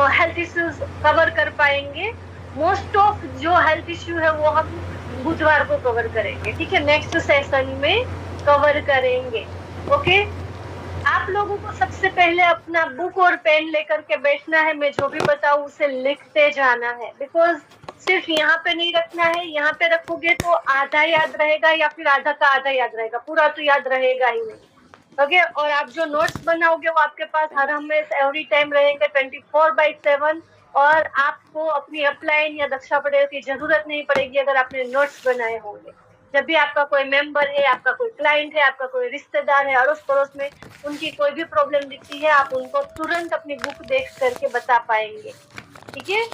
Health issues cover कर पाएंगे। Most of जो हेल्थ इश्यू है वो हम बुधवार को कवर करेंगे, ठीक है, नेक्स्ट सेशन में कवर करेंगे। ओके, आप लोगों को सबसे पहले अपना बुक और पेन लेकर के बैठना है, मैं जो भी बताऊं उसे लिखते जाना है, बिकॉज सिर्फ यहाँ पे नहीं रखना है, यहाँ पे रखोगे तो आधा याद रहेगा या फिर आधा का आधा याद रहेगा, पूरा तो याद रहेगा ही नहीं। ओके, और आप जो नोट्स बनाओगे वो आपके पास हर हमेशा एवरी टाइम रहेंगे 24/7, और आपको अपनी अपलाइन या दक्षा पटेल की जरूरत नहीं पड़ेगी अगर आपने नोट्स बनाए होंगे। जब भी आपका कोई मेंबर है, आपका कोई क्लाइंट है, आपका कोई रिश्तेदार है अड़ोस पड़ोस में, उनकी कोई भी प्रॉब्लम दिखती है, आप उनको तुरंत अपनी बुक देख करके बता पाएंगे, ठीक है।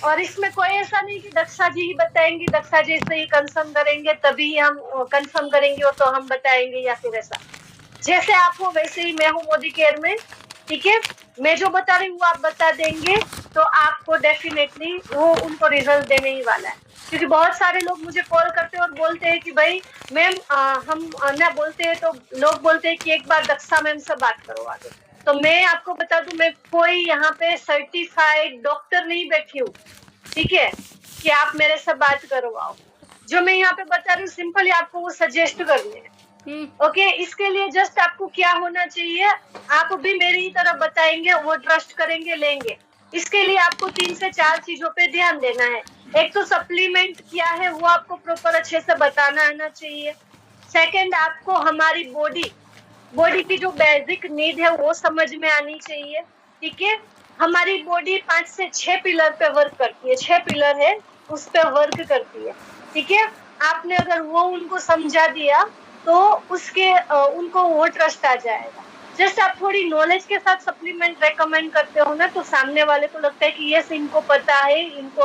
और इसमें कोई ऐसा नहीं कि दक्षा जी ही बताएंगे, दक्षा जी से ही कंफर्म करेंगे तभी हम कंफर्म करेंगे वो तो हम बताएंगे, या फिर ऐसा। जैसे आप हो वैसे ही मैं हूँ मोदी केयर में, ठीक है। मैं जो बता रही हूँ वो आप बता देंगे तो आपको डेफिनेटली वो उनको रिजल्ट देने ही वाला है। क्योंकि बहुत सारे लोग मुझे कॉल करते हैं और बोलते हैं कि भाई मैम हम ना बोलते हैं तो लोग बोलते हैं कि एक बार दक्षा मैम से बात करो आगे। तो मैं आपको बता दूं, मैं कोई यहाँ पे सर्टिफाइड डॉक्टर नहीं बैठी हूँ, ठीक है, कि आप मेरे से बात करवाओ। जो मैं यहाँ पे बता रही हूँ सिंपली आपको वो सजेस्ट करने हैं। ओके, इसके लिए जस्ट आपको क्या होना चाहिए, आप भी मेरी ही तरह बताएंगे, वो ट्रस्ट करेंगे, लेंगे। इसके लिए आपको 3 से 4 चीजों पे ध्यान देना है। एक तो सप्लीमेंट क्या है वो आपको प्रॉपर अच्छे से बताना आना चाहिए। सेकंड, आपको हमारी बॉडी की जो बेसिक नीड है वो समझ में आनी चाहिए, ठीक है। हमारी बॉडी 5 से 6 पिलर पे वर्क करती है, 6 पिलर है उस पे वर्क करती है, ठीक है। आपने अगर वो उनको समझा दिया तो उसके उनको वो ट्रस्ट आ जाएगा। जैसे आप थोड़ी नॉलेज के साथ सप्लीमेंट रेकमेंड करते हो ना, तो सामने वाले को लगता है कि यस इनको पता है, इनको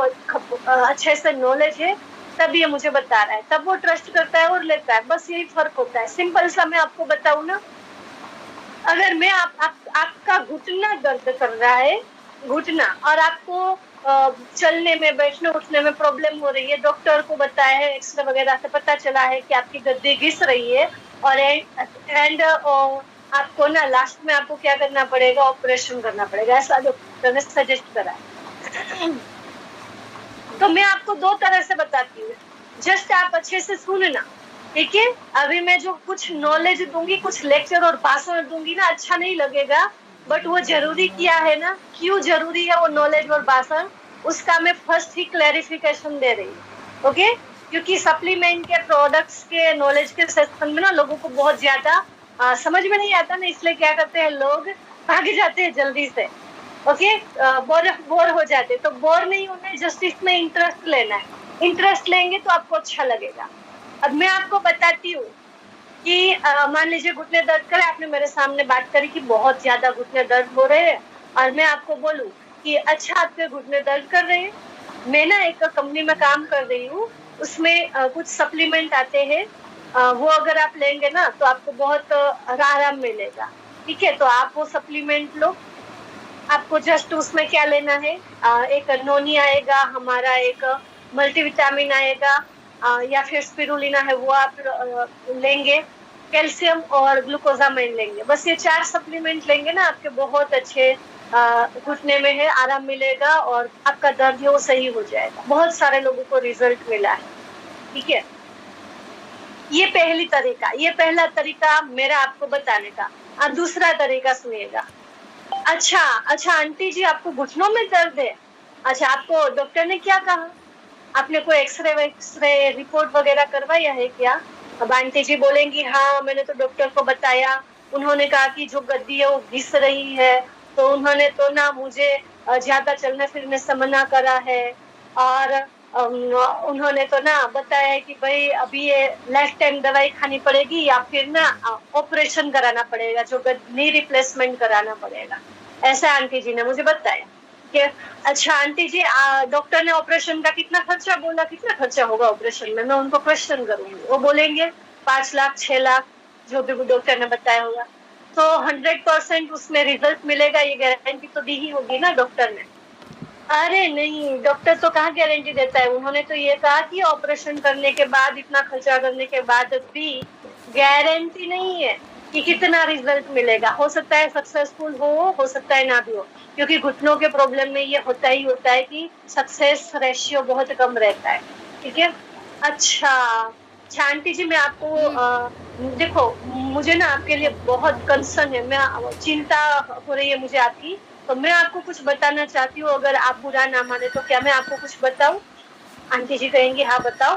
अच्छे से नॉलेज है, तब ये मुझे बता रहा है, तब वो ट्रस्ट करता है और लेता है। बस यही फर्क होता है। सिंपल सा मैं आपको बताऊं ना, अगर मैं आपका घुटना दर्द कर रहा है, घुटना, और आपको चलने में बैठने उठने में प्रॉब्लम हो रही है, डॉक्टर को बताया है, एक्सरे वगैरह से पता चला है कि आपकी गद्दी घिस रही है, और एंड आपको ना लास्ट में आपको क्या करना पड़ेगा, ऑपरेशन करना पड़ेगा, ऐसा डॉक्टर ने सजेस्ट करा है। तो मैं आपको 2 तरह से बताती हूँ, जस्ट आप अच्छे से सुनना, ठीक है। अभी मैं जो कुछ नॉलेज दूंगी, कुछ लेक्चर और भाषण दूंगी ना, अच्छा नहीं लगेगा, बट वो जरूरी क्या है ना, क्यों जरूरी है वो नॉलेज और भाषण, उसका मैं फर्स्ट ही क्लैरिफिकेशन दे रही हूँ। ओके, क्योंकि सप्लीमेंट के प्रोडक्ट्स के नॉलेज के सेक्शन में ना लोगों को बहुत ज्यादा समझ में नहीं आता ना, इसलिए क्या करते हैं लोग, भाग जाते हैं जल्दी से। ओके, बोर हो जाते, तो बोर नहीं होना है, जस्ट इसमें इंटरेस्ट लेना है। इंटरेस्ट लेंगे तो आपको अच्छा लगेगा। अब मैं आपको बताती हूँ कि मान लीजिए घुटने दर्द करे, आपने मेरे सामने बात करी कि बहुत ज्यादा घुटने दर्द हो रहे हैं, और मैं आपको बोलूं कि अच्छा आपके घुटने दर्द कर रहे हैं, मैं ना एक कंपनी में काम कर रही हूँ, उसमें कुछ सप्लीमेंट आते हैं, वो अगर आप लेंगे ना तो आपको बहुत आराम मिलेगा, ठीक है। तो आप वो सप्लीमेंट लो, आपको जस्ट उसमें क्या लेना है, एक नोनी आएगा हमारा, एक मल्टीविटामिन आएगा, या फिर स्पिरुलिना है वो आप लेंगे, कैल्शियम और ग्लूकोजामाइन लेंगे। बस ये 4 सप्लीमेंट लेंगे ना, आपके बहुत अच्छे घुटने में है आराम मिलेगा, और आपका दर्द है वो सही हो जाएगा। बहुत सारे लोगों को रिजल्ट मिला है, ठीक है। ये पहला तरीका मेरा आपको बताने का। अब दूसरा तरीका सुनिएगा। अच्छा आंटी जी, आपको घुटनों में दर्द है? अच्छा, आपको डॉक्टर ने क्या कहा? आपने कोई एक्सरे रिपोर्ट वगैरह करवाया है क्या? अब आंटी जी बोलेंगी हाँ मैंने तो डॉक्टर को बताया, उन्होंने कहा कि जो गद्दी है वो घिस रही है, तो उन्होंने तो ना मुझे ज्यादा चलने फिरने से मना करा है, और उन्होंने तो ना बताया है कि भाई अभी ये लाइफ टाइम दवाई खानी पड़ेगी या फिर ना ऑपरेशन कराना पड़ेगा, जो नी रिप्लेसमेंट कराना पड़ेगा। ऐसा आंटी जी ने मुझे बताया कि अच्छा आंटी जी, डॉक्टर ने ऑपरेशन का कितना खर्चा बोला, कितना खर्चा होगा ऑपरेशन में? मैं उनको क्वेश्चन करूंगी, वो बोलेंगे 5 लाख 6 लाख, जो भी डॉक्टर ने बताया होगा। तो 100% उसमें रिजल्ट मिलेगा, ये गारंटी तो दी ही होगी ना डॉक्टर ने। अरे नहीं, डॉक्टर तो कहाँ गारंटी देता है, उन्होंने तो ये कहा कि ऑपरेशन करने के बाद, इतना खर्चा करने के बाद भी गारंटी नहीं है कि कितना रिजल्ट मिलेगा। हो सकता है सक्सेसफुल हो सकता है ना भी हो, क्योंकि घुटनों के प्रॉब्लम में ये होता ही होता है कि सक्सेस रेशियो बहुत कम रहता है। ठीक है, अच्छा आंटी जी, मैं आपको देखो, मुझे ना आपके लिए बहुत कंसर्न है, मैं चिंता हो रही है मुझे आपकी, तो मैं आपको कुछ बताना चाहती हूँ। अगर आप बुरा ना माने तो क्या मैं आपको कुछ बताऊं? आंटी जी कहेंगी हाँ बताओ।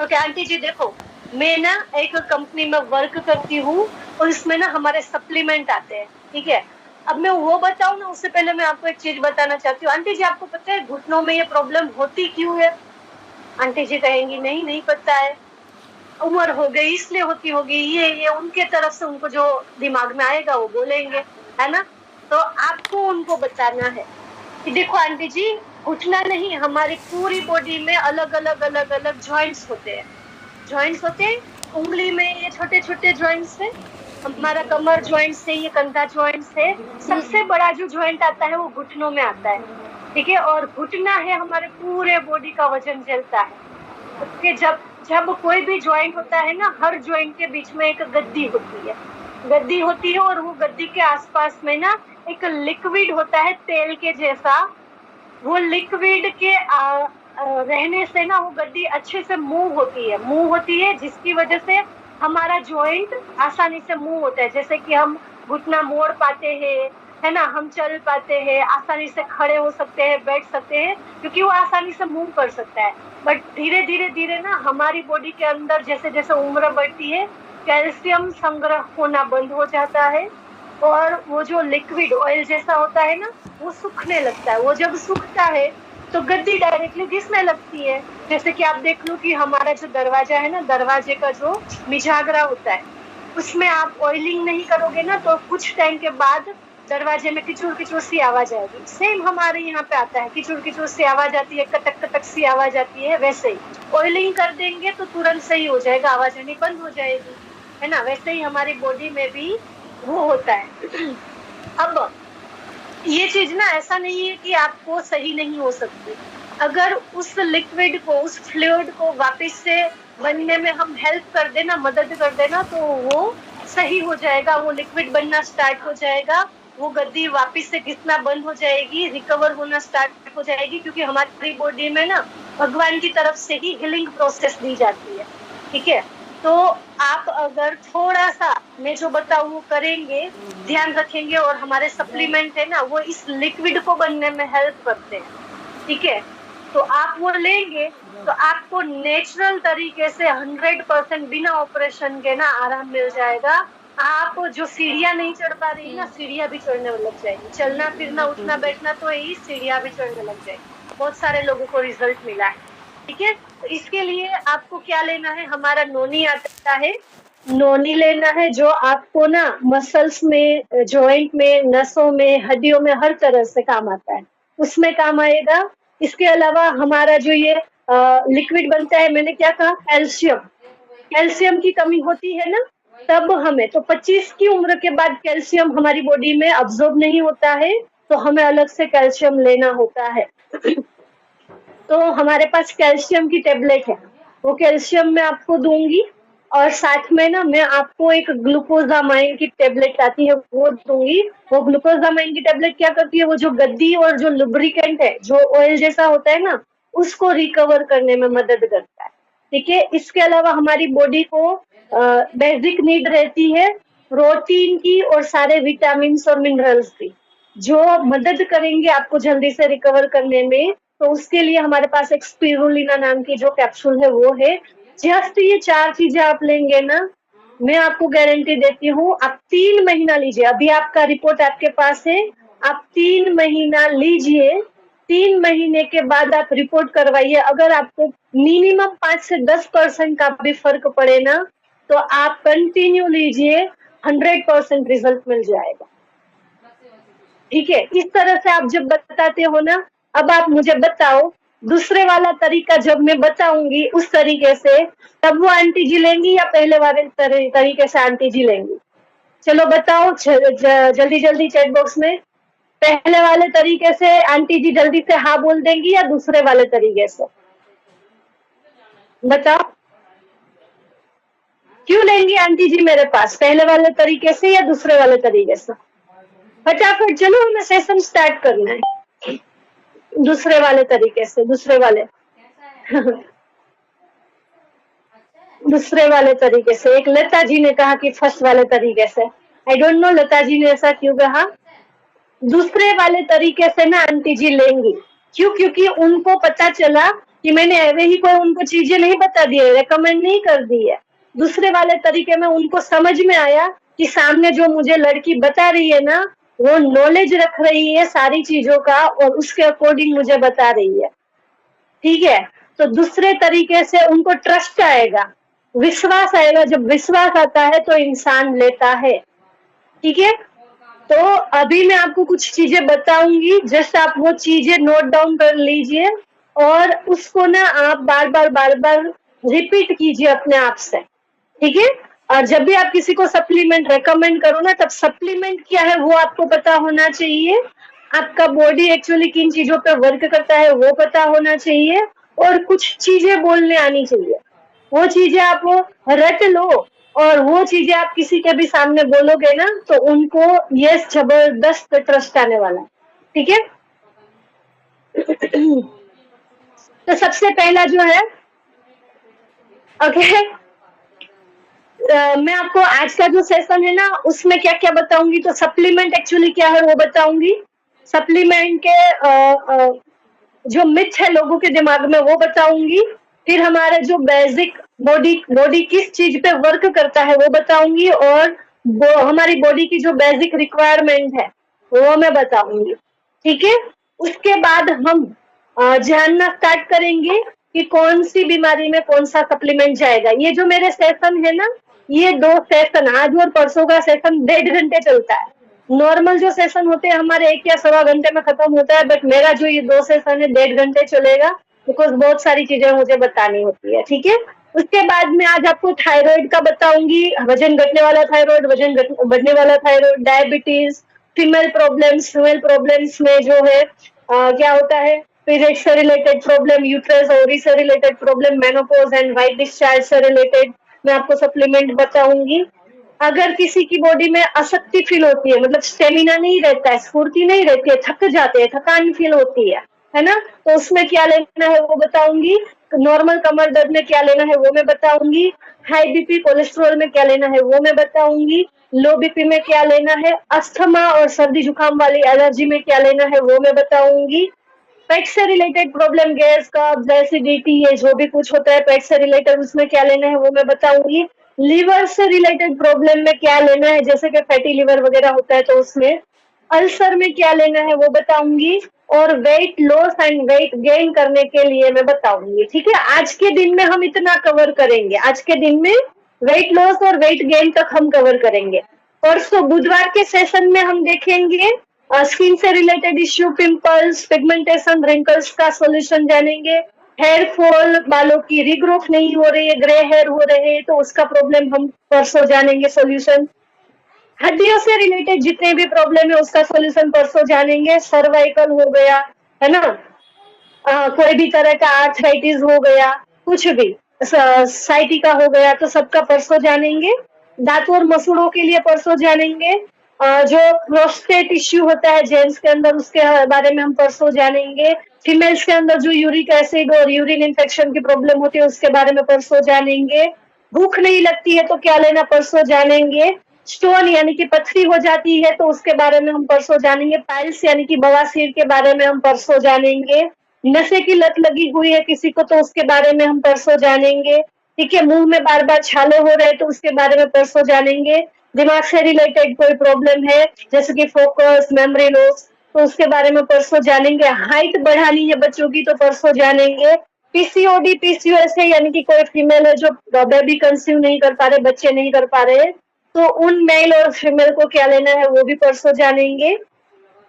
ओके आंटी जी, देखो मैं ना एक कंपनी में वर्क करती हूँ और इसमें ना हमारे सप्लीमेंट आते हैं। ठीक है, अब मैं वो बताऊं ना, उससे पहले मैं आपको एक चीज बताना चाहती हूँ। आंटी जी, आपको पता है घुटनों में ये प्रॉब्लम होती क्यों है? आंटी जी कहेंगी नहीं, नहीं पता है, उम्र हो गई इसलिए होती होगी, ये उनके तरफ से उनको जो दिमाग में आएगा वो बोलेंगे, है ना। तो आपको उनको बताना है कि देखो आंटी जी, घुटना नहीं, हमारी पूरी बॉडी में अलग अलग अलग अलग जॉइंट्स होते हैं। जॉइंट्स होते हैं, उंगली में ये छोटे छोटे जॉइंट्स है, हमारा कमर जॉइंट्स है, ये कंधा जॉइंट्स है। सबसे बड़ा जो जॉइंट आता है वो घुटनों में आता है। ठीक है, और घुटना है हमारे पूरे बॉडी का वजन झेलता है। ओके, जब जब कोई भी ज्वाइंट होता है ना, हर ज्वाइंट के बीच में एक गद्दी होती है, गद्दी होती है, और वो गद्दी के आसपास में ना एक लिक्विड होता है तेल के जैसा। वो लिक्विड के रहने से ना वो गद्दी अच्छे से मूव होती है, जिसकी वजह से हमारा ज्वाइंट आसानी से मूव होता है। जैसे कि हम घुटना मोड़ पाते हैं, है ना, हम चल पाते हैं, आसानी से खड़े हो सकते हैं, बैठ सकते हैं, क्योंकि वो आसानी से मूव कर सकता है। बट धीरे धीरे धीरे ना हमारी बॉडी के अंदर जैसे जैसे उम्र बढ़ती है, कैल्शियम संग्रह होना बंद हो जाता है, और वो जो लिक्विड ऑयल जैसा होता है ना, वो सूखने लगता है। वो जब सूखता है तो गद्दी डायरेक्टली घिसने लगती है। जैसे कि आप देख लो कि हमारा जो दरवाजा है ना, दरवाजे का जो मिजागरा होता है, उसमें आप ऑयलिंग नहीं करोगे ना, तो कुछ टाइम के बाद दरवाजे में किचुर किचुर सी आवाज आएगी। सेम हमारे यहाँ पे आता है, किचुर किचुर सी आवाज आती है, कटक कटक सी आवाज आती है। वैसे ही ऑयलिंग कर देंगे तो तुरंत सही हो जाएगा, आवाज आनी बंद हो जाएगी, है ना। वैसे ही हमारी बॉडी में भी वो होता है। अब ये चीज ना ऐसा नहीं है कि आपको सही नहीं हो सकती। अगर उस लिक्विड को, उस फ्लूइड को वापस से बनने में हम हेल्प कर देना, मदद कर देना, तो वो सही हो जाएगा, वो लिक्विड बनना स्टार्ट हो जाएगा, वो गद्दी वापस से घिसना बंद हो जाएगी, रिकवर होना स्टार्ट हो जाएगी। क्योंकि हमारी बॉडी में ना भगवान की तरफ से ही हीलिंग प्रोसेस दी जाती है। ठीक है, तो आप अगर थोड़ा सा मैं जो बताऊं वो करेंगे, ध्यान रखेंगे, और हमारे सप्लीमेंट है ना वो इस लिक्विड को बनने में हेल्प करते हैं। ठीक है, तो आप वो लेंगे तो आपको नेचुरल तरीके से 100% बिना ऑपरेशन के ना आराम मिल जाएगा। आप जो सीढ़ियां नहीं चढ़ पा रही ना, सीढ़ियां भी चढ़ने लग जाएगी, चलना फिरना उठना बैठना तो यही, सीढ़ियां भी चढ़ने लग जाएगी। बहुत सारे लोगों को रिजल्ट मिला है। ठीक है, तो इसके लिए आपको क्या लेना है, हमारा नोनी आता है, नोनी लेना है, जो आपको ना मसल्स में, जॉइंट में, नसों में, हड्डियों में हर तरह से काम आता है, उसमें काम आएगा। इसके अलावा हमारा जो ये लिक्विड बनता है, मैंने क्या कहा, कैल्शियम, कैल्शियम की कमी होती है ना, तब हमें तो 25 की उम्र के बाद कैल्शियम हमारी बॉडी में अब्सॉर्ब नहीं होता है, तो हमें अलग से कैल्शियम लेना होता है। तो हमारे पास कैल्शियम की टेबलेट है, वो कैल्शियम मैं आपको दूंगी, और साथ में ना मैं आपको एक ग्लूकोजामाइन की टेबलेट आती है वो दूंगी। वो ग्लूकोजामाइन की टेबलेट क्या करती है, वो जो गद्दी और जो लुब्रिकेंट है, जो ऑयल जैसा होता है ना, उसको रिकवर करने में मदद करता है। ठीक है, इसके अलावा हमारी बॉडी को बेसिक नीड रहती है प्रोटीन की और सारे विटामिन और मिनरल्स की, जो मदद करेंगे आपको जल्दी से रिकवर करने में। तो उसके लिए हमारे पास एक स्पिरुलिना नाम की जो कैप्सूल है वो है। जस्ट ये 4 चीजें आप लेंगे ना, मैं आपको गारंटी देती हूँ, आप 3 महीना लीजिए, अभी आपका रिपोर्ट आपके पास है, आप 3 महीना लीजिए, 3 महीने के बाद आप रिपोर्ट करवाइए। अगर आपको मिनिमम 5 से 10% का भी फर्क पड़े ना, तो आप कंटिन्यू लीजिए, 100% रिजल्ट मिल जाएगा। ठीक है, इस तरह से आप जब बताते हो ना, अब आप मुझे बताओ, दूसरे वाला तरीका जब मैं बताऊंगी उस तरीके से, तब वो आंटी जी लेंगी या पहले वाले तरीके से आंटी जी लेंगी? चलो बताओ जल्दी जल्दी चैट बॉक्स में, पहले वाले तरीके से आंटी जी जल्दी से हाँ बोल देंगी या दूसरे वाले तरीके से? बताओ। क्यों लेंगी आंटी जी मेरे पास, पहले वाले तरीके से या दूसरे वाले तरीके से? फटाफट चलो, हमें सेशन स्टार्ट करना है। दूसरे वाले तरीके से, दूसरे वाले दूसरे वाले तरीके से। एक लता जी ने कहा कि फर्स्ट वाले तरीके से। I don't know Lata ji ने ऐसा क्यों कहा। दूसरे वाले तरीके से ना आंटी जी लेंगी। क्यों? क्योंकि उनको पता चला कि मैंने ऐसे ही कोई उनको चीजें नहीं बता दी है, रेकमेंड नहीं कर दी है। दूसरे वाले तरीके में उनको समझ में आया कि सामने जो मुझे लड़की बता रही है ना, वो नॉलेज रख रही है सारी चीजों का और उसके अकॉर्डिंग मुझे बता रही है। ठीक है, तो दूसरे तरीके से उनको ट्रस्ट आएगा, विश्वास आएगा। जब विश्वास आता है तो इंसान लेता है। ठीक है, तो अभी मैं आपको कुछ चीजें बताऊंगी, जस्ट आप वो चीजें नोट डाउन कर लीजिए और उसको ना आप बार बार रिपीट कीजिए अपने आप से। ठीक है, और जब भी आप किसी को सप्लीमेंट रेकमेंड करो ना, तब सप्लीमेंट क्या है वो आपको पता होना चाहिए। आपका बॉडी एक्चुअली किन चीजों पे वर्क करता है वो पता होना चाहिए, और कुछ चीजें बोलने आनी चाहिए। वो चीजें आप वो रट लो और वो चीजें आप किसी के भी सामने बोलोगे ना, तो उनको ये जबरदस्त ट्रस्ट आने वाला है। ठीक है, तो सबसे पहला जो है, ओके, मैं आपको आज का जो सेशन है ना उसमें क्या क्या बताऊंगी, तो सप्लीमेंट एक्चुअली क्या है वो बताऊंगी। सप्लीमेंट के जो मिथ है लोगों के दिमाग में वो बताऊंगी। फिर हमारे जो बेसिक बॉडी किस चीज पे वर्क करता है वो बताऊंगी, और हमारी बॉडी की जो बेसिक रिक्वायरमेंट है वो मैं बताऊंगी। ठीक है, उसके बाद हम जानना स्टार्ट करेंगे कि कौन सी बीमारी में कौन सा सप्लीमेंट जाएगा। ये जो मेरे सेशन है ना, ये 2 सेशन, आज और परसों का सेशन 1.5 घंटे चलता है। नॉर्मल जो सेशन होते हैं हमारे 1 या सवा घंटे में खत्म होता है, बट मेरा जो ये 2 सेशन है 1.5 घंटे चलेगा, बिकॉज बहुत सारी चीजें मुझे बतानी होती है। ठीक है, उसके बाद में आज आपको थायराइड का बताऊंगी, वजन घटने वाला थायराइड, वजन बढ़ने वाला थायराइड, डायबिटीज, फीमेल प्रॉब्लम्स में जो है क्या होता है, पीरियड से रिलेटेड प्रॉब्लम, यूट्रस ओवरी से related problem, menopause and white discharge से रिलेटेड मैं आपको सप्लीमेंट बताऊंगी। अगर किसी की बॉडी में अशक्ति फील होती है, मतलब स्टेमिना नहीं रहता है, स्फूर्ति नहीं रहती है, थक जाते हैं, थकान फील होती है ना, तो उसमें क्या लेना है वो बताऊंगी। नॉर्मल कमर दर्द में क्या लेना है वो मैं बताऊंगी। हाई बीपी कोलेस्ट्रॉल में क्या लेना है वो मैं बताऊंगी। लो बीपी में क्या लेना है, अस्थमा और सर्दी जुकाम वाली एलर्जी में क्या लेना है वो मैं बताऊंगी। पेट से रिलेटेड प्रॉब्लम, गैस कब्ज एसिडिटी, ये जो भी कुछ होता है पेट से रिलेटेड, उसमें क्या लेना है वो मैं बताऊंगी। लिवर से रिलेटेड प्रॉब्लम में क्या लेना है, जैसे कि फैटी लिवर वगैरह होता है तो उसमें, अल्सर में क्या लेना है वो बताऊंगी, और weight loss and weight gain करने के लिए मैं बताऊंगी। ठीक है, आज के दिन में हम इतना कवर करेंगे, आज के दिन में वेट लॉस और वेट गेन तक हम कवर करेंगे। परसों बुधवार के सेशन में हम देखेंगे स्किन से related issue, pimples, pigmentation, wrinkles का सॉल्यूशन जानेंगे। हेयर फॉल, बालों की रीग्रोथ नहीं हो रही है, ग्रे हेयर हो रहे हैं, तो उसका प्रॉब्लम हम परसों जानेंगे सॉल्यूशन। हड्डियों से रिलेटेड जितने भी प्रॉब्लम है उसका सॉल्यूशन परसों जानेंगे। सर्वाइकल हो गया है ना, कोई भी तरह का आर्थराइटिस हो गया, कुछ भी साइटिका हो गया, तो सबका परसों जानेंगे। दांत और मसूड़ों के लिए परसों जानेंगे। जो प्रोस्टेट इश्यू होता है जेंट्स के अंदर उसके बारे में हम परसों जानेंगे। फीमेल्स के अंदर जो यूरिक एसिड और यूरिन इन्फेक्शन की प्रॉब्लम होती है उसके बारे में परसों जानेंगे। भूख नहीं लगती है तो क्या लेना परसों जानेंगे। स्टोन यानी कि पथरी हो जाती है तो उसके बारे में हम परसों जानेंगे। पाइल्स यानी कि बवासीर के बारे में हम परसों जानेंगे। नशे की लत लगी हुई है किसी को तो उसके बारे में हम परसों जानेंगे। ठीक है, मुंह में बार बार छाले हो रहे हैं तो उसके बारे में परसों जानेंगे। दिमाग से रिलेटेड कोई प्रॉब्लम है जैसे कि फोकस, मेमोरी लॉस, तो उसके बारे में परसों जानेंगे। हाइट बढ़ानी है बच्चों की तो परसों जानेंगे। पीसीओडी, पीसीओएस है यानी कि कोई फीमेल है जो बेबी कंसीव नहीं कर पा रहे, बच्चे नहीं कर पा रहे, तो उन मेल और फीमेल को क्या लेना है वो भी परसों जानेंगे।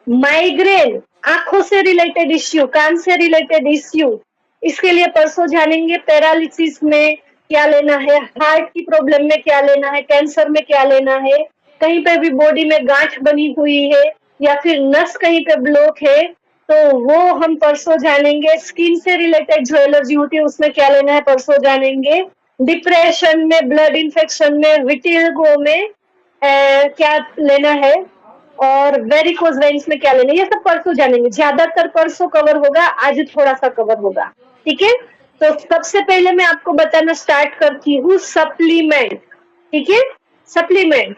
माइग्रेन, आंखों से रिलेटेड इश्यू, कान से रिलेटेड इश्यू, इसके लिए परसों जानेंगे। पैरालिसिस में क्या लेना है, हार्ट की प्रॉब्लम में क्या लेना है, कैंसर में क्या लेना है, कहीं पे भी बॉडी में गांठ बनी हुई है या फिर नस कहीं पे ब्लॉक है तो वो हम परसों जानेंगे। स्किन से रिलेटेड जो एलर्जी होती है उसमें क्या लेना है परसों जानेंगे। डिप्रेशन में, ब्लड इन्फेक्शन में, विटिलिगो में क्या लेना है और वेरिकोज वेन्स में क्या लेना है, ये सब परसों जानेंगे। ज्यादातर परसों कवर होगा, आज थोड़ा सा कवर होगा, ठीक है। तो सबसे पहले मैं आपको बताना स्टार्ट करती हूँ सप्लीमेंट, ठीक है। सप्लीमेंट,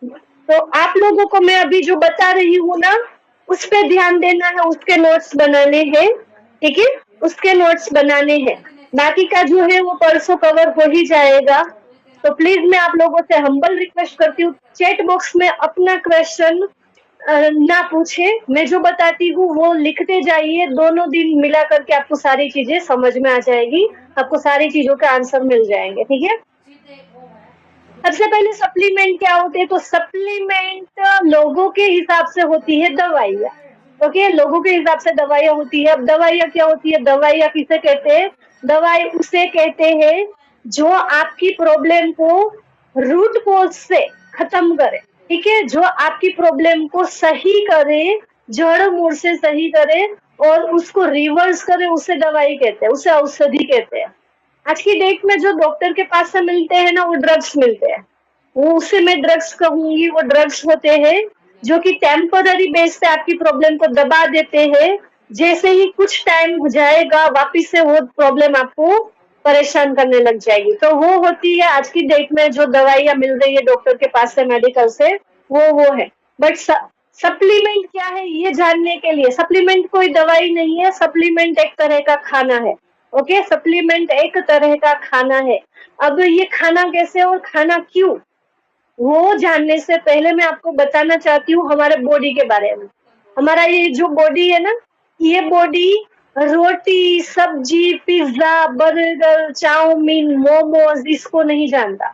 तो आप लोगों को मैं अभी जो बता रही हूँ ना, उस पे ध्यान देना है, उसके नोट्स बनाने हैं, ठीक है, उसके नोट्स बनाने हैं। बाकी का जो है वो परसों कवर हो ही जाएगा। तो प्लीज मैं आप लोगों से हम्बल रिक्वेस्ट करती हूँ, चैट बॉक्स में अपना क्वेश्चन ना पूछे, मैं जो बताती हूँ वो लिखते जाइए। दोनों दिन मिला करके आपको सारी चीजें समझ में आ जाएगी, आपको सारी चीजों के आंसर मिल जाएंगे, ठीक है। सबसे पहले सप्लीमेंट क्या होते हैं, तो सप्लीमेंट लोगों के हिसाब से होती है दवाइयाँ, ओके, लोगों के हिसाब से दवाइयाँ होती है। अब दवाइयाँ क्या होती है, दवाइयाँ किसे कहते हैं, दवाई उसे कहते हैं जो आपकी प्रॉब्लम को रूट कोज से खत्म करे, ठीक है, जो आपकी प्रॉब्लम को सही करे, जड़ मूल से सही करे और उसको रिवर्स करे, उसे दवाई कहते हैं, उसे औषधि कहते हैं। आज की डेट में जो डॉक्टर के पास से मिलते हैं ना, वो ड्रग्स मिलते हैं, वो उसे मैं ड्रग्स कहूंगी। वो ड्रग्स होते हैं जो कि टेम्पररी बेस पे आपकी प्रॉब्लम को दबा देते हैं, जैसे ही कुछ टाइम हो जाएगा वापिस से वो प्रॉब्लम आपको परेशान करने लग जाएगी। तो वो होती है आज की डेट में जो दवाइयाँ मिल रही है डॉक्टर के पास से, मेडिकल से, वो है। बट सप्लीमेंट क्या है ये जानने के लिए, सप्लीमेंट कोई दवाई नहीं है, सप्लीमेंट एक तरह का खाना है, ओके। सप्लीमेंट एक तरह का खाना है। अब ये खाना कैसे और खाना क्यों, वो जानने से पहले मैं आपको बताना चाहती हूँ हमारे बॉडी के बारे में। हमारा ये जो बॉडी है ना, ये बॉडी रोटी, सब्जी, पिज्जा, बर्गर, चाउमीन, मोमोज इसको नहीं जानता,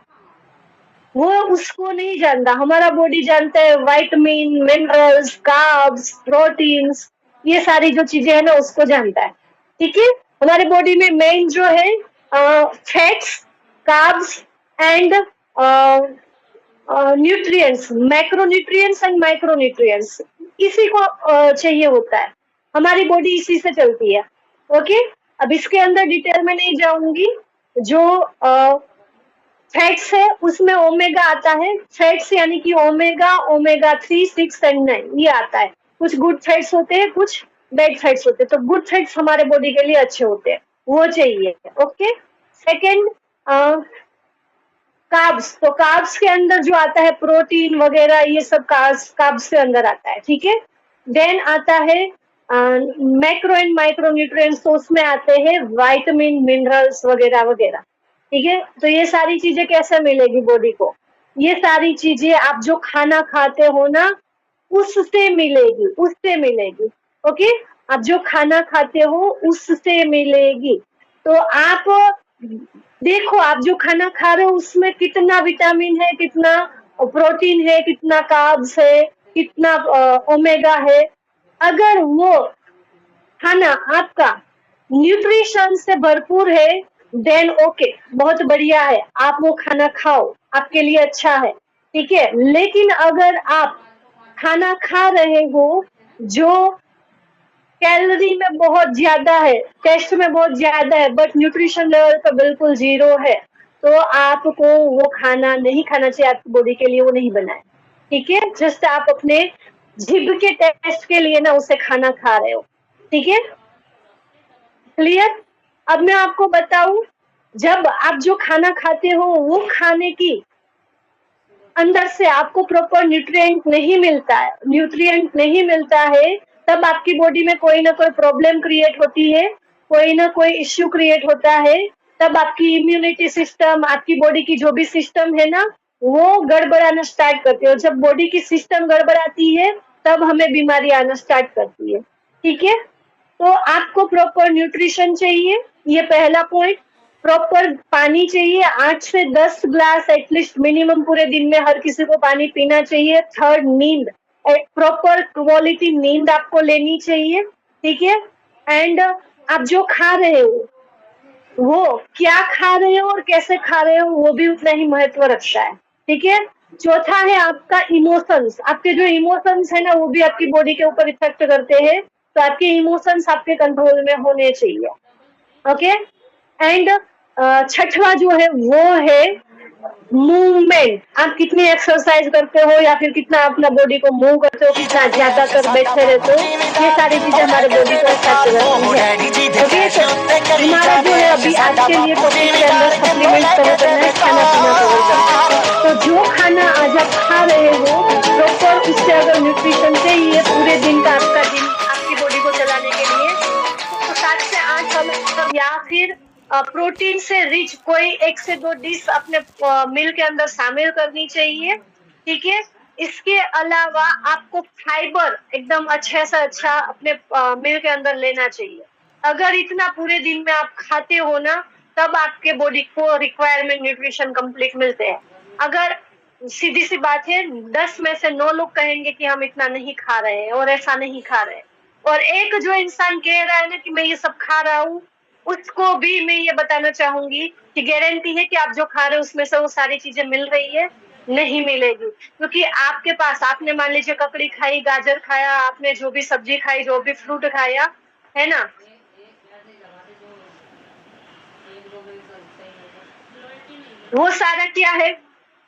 वो उसको नहीं जानता। हमारा बॉडी जानता है विटामिन, मिनरल्स, कार्ब्स, प्रोटीन्स, ये सारी जो चीजें है ना उसको जानता है, ठीक है। हमारे बॉडी में मेन जो है fats, carbs and nutrients, macronutrients and micronutrients, इसी को चाहिए होता है। हमारी बॉडी इसी से चलती है, ओके। अब इसके अंदर डिटेल में नहीं जाऊंगी। जो फैट्स है उसमें ओमेगा आता है, फैट्स यानी कि ओमेगा, ओमेगा 3, 6 एंड 9 ये आता है। कुछ गुड फैट्स होते हैं, कुछ बैड फैट्स होते हैं। तो गुड फैट्स हमारे बॉडी के लिए अच्छे होते हैं, वो चाहिए, ओके। सेकेंड कार्ब्स, तो कार्ब्स के अंदर जो आता है प्रोटीन वगैरह, ये सब कार्ब्स के अंदर आता है, ठीक है। देन आता है मैक्रो एंड माइक्रो न्यूट्रिएंट्स, तो उसमें आते हैं विटामिन, मिनरल्स वगैरह वगैरह, ठीक है। तो ये सारी चीजें कैसे मिलेगी बॉडी को, ये सारी चीजें आप जो खाना खाते हो ना उससे मिलेगी, उससे मिलेगी, ओके। आप जो खाना खाते हो उससे मिलेगी। तो आप देखो, आप जो खाना खा रहे हो उसमें कितना विटामिन है, कितना प्रोटीन है, कितना कार्ब्स है, कितना ओमेगा है। अगर वो खाना आपका न्यूट्रिशन से भरपूर है देन ओके, बहुत बढ़िया है, आप वो खाना खाओ, आपके लिए अच्छा है, ठीक है। लेकिन अगर आप खाना खा रहे हो जो कैलोरी में बहुत ज्यादा है, टेस्ट में बहुत ज्यादा है, बट न्यूट्रिशन लेवल पर बिल्कुल 0 है, तो आपको वो खाना नहीं खाना चाहिए, आपकी बॉडी के लिए वो नहीं बना है, ठीक है। जस्ट आप अपने जिभ के टेस्ट के लिए ना उसे खाना खा रहे हो, ठीक है, क्लियर। अब मैं आपको बताऊं, जब आप जो खाना खाते हो वो खाने की अंदर से आपको प्रॉपर न्यूट्रिएंट नहीं मिलता है, न्यूट्रिएंट नहीं मिलता है, तब आपकी बॉडी में कोई ना कोई प्रॉब्लम क्रिएट होती है, कोई ना कोई इश्यू क्रिएट होता है। तब आपकी इम्यूनिटी सिस्टम, आपकी बॉडी की जो भी सिस्टम है ना वो गड़बड़ाना स्टार्ट करती है, और जब बॉडी की सिस्टम गड़बड़ाती है तब हमें बीमारी आना स्टार्ट करती है, ठीक है। तो आपको प्रॉपर न्यूट्रिशन चाहिए, ये पहला पॉइंट। प्रॉपर पानी चाहिए, 8 से 10 ग्लास एटलीस्ट मिनिमम पूरे दिन में हर किसी को पानी पीना चाहिए। थर्ड, नींद, प्रॉपर क्वालिटी नींद आपको लेनी चाहिए, ठीक है। एंड आप जो खा रहे हो वो क्या खा रहे हो और कैसे खा रहे हो वो भी उतना ही महत्व रखता है, ठीक है। चौथा है आपका इमोशंस, आपके जो इमोशंस है ना वो भी आपकी बॉडी के ऊपर इफेक्ट करते हैं, तो आपके इमोशंस आपके कंट्रोल में होने चाहिए, ओके। एंड छठवा जो है वो है मूवमेंट। आप कितनी एक्सरसाइज करते हो या फिर कितना अपना बॉडी को मूव करते हो, कितना ज्यादा कर बैठे रहते हो, ये सारी चीजें हमारे बॉडी को इफेक्ट करती है। ओके, तो हमारा जो है अभी आज के लिए टॉपिक के अंदर सप्लीमेंट कवर करना है, खाना पीना कवर करना है। तो जो खाना आज आप खा रहे हो प्रॉपर, उससे अगर न्यूट्रिशन चाहिए पूरे दिन का, आपका दिन आपकी बॉडी को चलाने के लिए, तो 7 से 8 अलग या फिर प्रोटीन से रिच कोई 1 से 2 डिश अपने मील के अंदर शामिल करनी चाहिए। ठीक है, इसके अलावा आपको फाइबर एकदम अच्छे से अच्छा अपने मील के अंदर लेना चाहिए। अगर इतना पूरे दिन में आप खाते हो ना, तब आपके बॉडी को रिक्वायरमेंट न्यूट्रिशन कंप्लीट मिलते हैं। अगर सीधी सी बात है, 10 में से 9 लोग कहेंगे कि हम इतना नहीं खा रहे हैं और ऐसा नहीं खा रहे हैं, और एक जो इंसान कह रहा है ना कि मैं ये सब खा रहा हूँ, उसको भी मैं ये बताना चाहूंगी कि गारंटी है कि आप जो खा रहे हो उसमें से वो सारी चीजें मिल रही है? नहीं मिलेगी, क्योंकि आपके पास, आपने मान लीजिए ककड़ी खाई, गाजर खाया, आपने जो भी सब्जी खाई, जो भी फ्रूट खाया, है ना, वो सारा क्या है,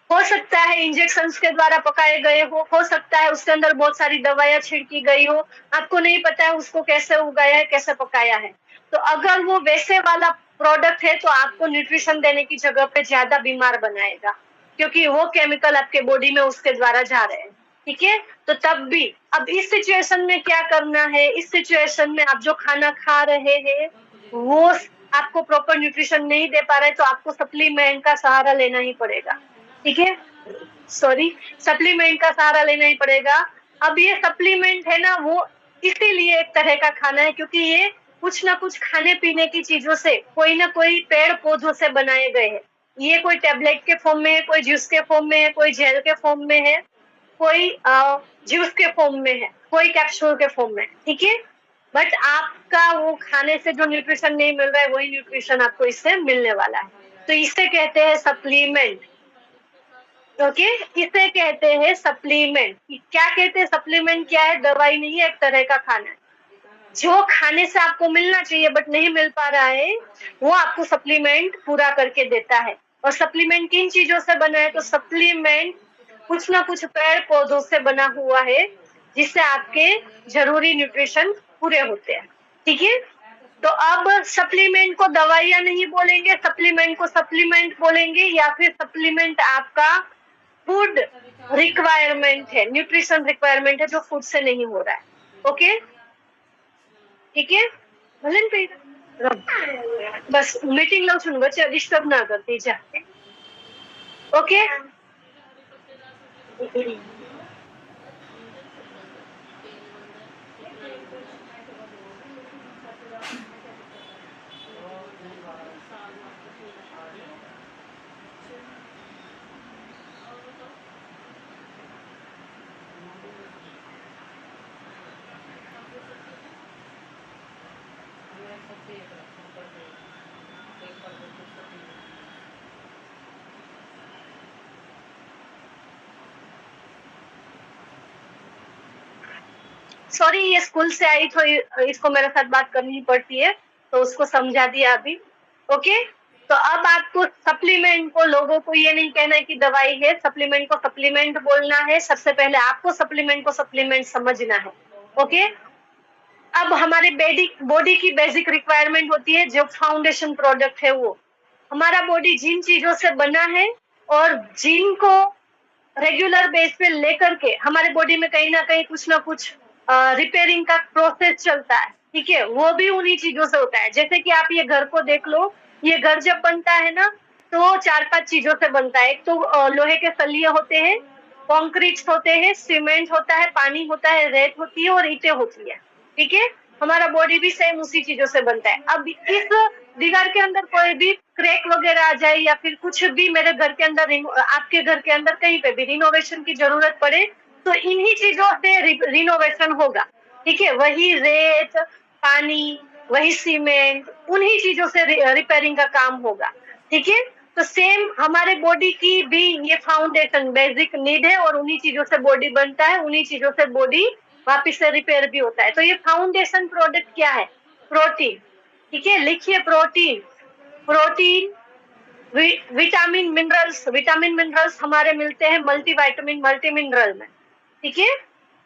हो सकता है इंजेक्शन के द्वारा पकाए गए हो सकता है उसके अंदर बहुत सारी दवाइयां छिड़की गई हो, आपको नहीं पता है उसको कैसे उगाया है, कैसे पकाया है। तो अगर वो वैसे वाला प्रोडक्ट है तो आपको न्यूट्रिशन देने की जगह पे ज्यादा बीमार बनाएगा, क्योंकि वो केमिकल आपके बॉडी में उसके द्वारा जा रहे हैं। ठीक है, तो तब भी अब इस सिचुएशन में क्या करना है, इस सिचुएशन में आप जो खाना खा रहे हैं वो आपको प्रॉपर न्यूट्रिशन नहीं दे पा रहे, तो आपको सप्लीमेंट का सहारा लेना ही पड़ेगा। ठीक है, सॉरी, सप्लीमेंट का सहारा लेना ही पड़ेगा। अब ये सप्लीमेंट है ना, वो इसीलिए एक तरह का खाना है क्योंकि ये कुछ ना कुछ खाने पीने की चीजों से, कोई ना कोई पेड़ पौधों से बनाए गए हैं। ये कोई टेबलेट के फॉर्म में है, कोई जूस के फॉर्म में है, कोई जेल के फॉर्म में है, कोई जूस के फॉर्म में है, कोई कैप्सूल के फॉर्म में। ठीक है, बट आपका वो खाने से जो न्यूट्रिशन नहीं मिल रहा है, वही न्यूट्रिशन आपको इससे मिलने वाला है। तो इसे कहते हैं सप्लीमेंट। ओके, इसे कहते हैं सप्लीमेंट। क्या कहते हैं, सप्लीमेंट क्या है, दवाई नहीं है, एक तरह का खाना है। जो खाने से आपको मिलना चाहिए बट नहीं मिल पा रहा है, वो आपको सप्लीमेंट पूरा करके देता है। और सप्लीमेंट किन चीजों से बना है, तो सप्लीमेंट कुछ ना कुछ पेड़ पौधों से बना हुआ है, जिससे आपके जरूरी न्यूट्रिशन पूरे होते हैं। ठीक है, तो अब सप्लीमेंट को दवाइयां नहीं बोलेंगे, सप्लीमेंट को सप्लीमेंट बोलेंगे, या फिर सप्लीमेंट आपका फूड रिक्वायरमेंट है, न्यूट्रिशन रिक्वायरमेंट है, जो फूड से नहीं हो रहा है। ओके, ठीक है, भलन पे बस मीटिंग लो सुन बच्चे डिस्टर्ब ना करती जा। ओके, सॉरी, ये स्कूल से आई तो इसको मेरे साथ बात करनी पड़ती है, तो उसको समझा दिया अभी। ओके, तो अब आपको सप्लीमेंट को, लोगों को ये नहीं कहना है कि दवाई है, सप्लीमेंट को सप्लीमेंट बोलना है। सबसे पहले आपको सप्लीमेंट को सप्लीमेंट समझना है। ओके, अब हमारी बॉडी की बेसिक रिक्वायरमेंट होती है, जो फाउंडेशन प्रोडक्ट है, वो हमारा बॉडी जिन चीजों से बना है और जिनको रेगुलर बेस पे लेकर के हमारे बॉडी में कहीं ना कहीं कुछ ना कुछ रिपेयरिंग का प्रोसेस चलता है। ठीक है, वो भी उन्हीं चीजों से होता है। जैसे कि आप ये घर को देख लो, ये घर जब बनता है ना, तो 4-5 चीजों से बनता है। एक तो लोहे के सलिए होते हैं, कॉन्क्रीट होते हैं, सीमेंट होता है, पानी होता है, रेत होती है और ईंटें होती है। ठीक है, हमारा बॉडी भी सेम उसी चीजों से बनता है। अब इस दीवार के अंदर कोई भी क्रैक वगैरह आ जाए या फिर कुछ भी मेरे घर के अंदर, आपके घर के अंदर कहीं पे भी रिनोवेशन की जरूरत पड़े, तो इन्हीं चीजों से रिनोवेशन होगा। ठीक है, वही रेत, पानी, वही सीमेंट, उन्हीं चीजों से रिपेयरिंग का काम होगा। ठीक है, तो सेम हमारे बॉडी की भी ये फाउंडेशन बेसिक नीड है, और उन्हीं चीजों से बॉडी बनता है, उन्हीं चीजों से बॉडी वापिस से रिपेयर भी होता है। तो ये फाउंडेशन प्रोडक्ट क्या है, प्रोटीन। ठीक है, लिखिए प्रोटीन। प्रोटीन, विटामिन मिनरल्स हमारे मिलते हैं मल्टीविटामिन मल्टी मिनरल में, ठीक है।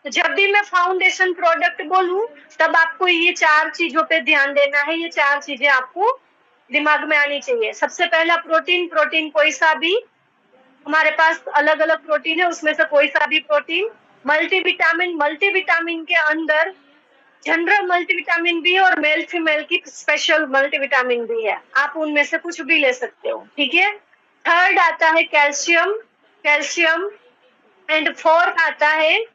तो जब भी मैं फाउंडेशन प्रोडक्ट बोलूं तब आपको ये 4 चीजों पे ध्यान देना है, ये 4 चीजें आपको दिमाग में आनी चाहिए। सबसे पहला प्रोटीन कोई सा भी, हमारे पास अलग अलग प्रोटीन है, उसमें से कोई सा भी प्रोटीन। मल्टीविटामिन के अंदर जनरल मल्टीविटामिन भी है और मेल फीमेल की स्पेशल मल्टीविटामिन भी है, आप उनमें से कुछ भी ले सकते हो, ठीक है। थर्ड आता है कैल्शियम एंड फोर्थ आता है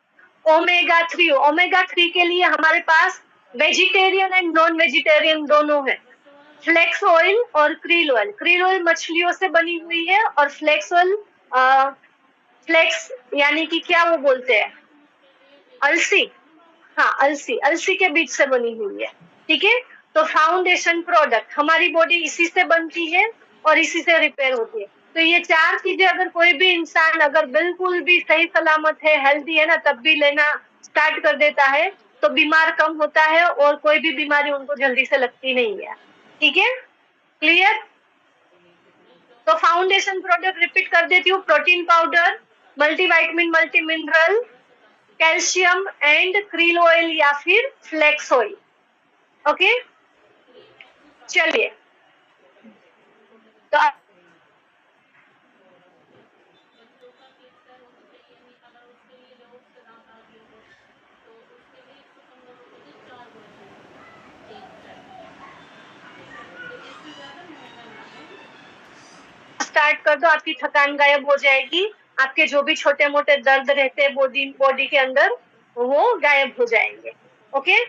ओमेगा 3। ओमेगा 3 के लिए हमारे पास वेजिटेरियन एंड नॉन वेजिटेरियन दोनों है, फ्लेक्स ऑयल और क्रील ऑयल मछलियों से बनी हुई है और फ्लेक्स ऑयल फ्लेक्स यानी कि क्या वो बोलते हैं, अलसी, हाँ अलसी के बीज से बनी हुई है, ठीक है। तो फाउंडेशन प्रोडक्ट हमारी बॉडी इसी से बनती है और इसी से रिपेयर होती है। तो ये 4 चीजें अगर कोई भी इंसान अगर बिल्कुल भी सही सलामत है, हेल्दी है ना, तब भी लेना स्टार्ट कर देता है तो बीमार कम होता है और कोई भी बीमारी उनको जल्दी से लगती नहीं है, ठीक है, क्लियर। तो फाउंडेशन प्रोडक्ट रिपीट कर देती हूँ, protein powder, multivitamin multi mineral, calcium and krill oil या फिर फ्लेक्स ऑयल, ओके। चलिए तो स्टार्ट कर दो, आपकी थकान गायब हो जाएगी, आपके जो भी छोटे मोटे दर्द रहते हैं बॉडी के अंदर वो गायब हो जाएंगे, ओके।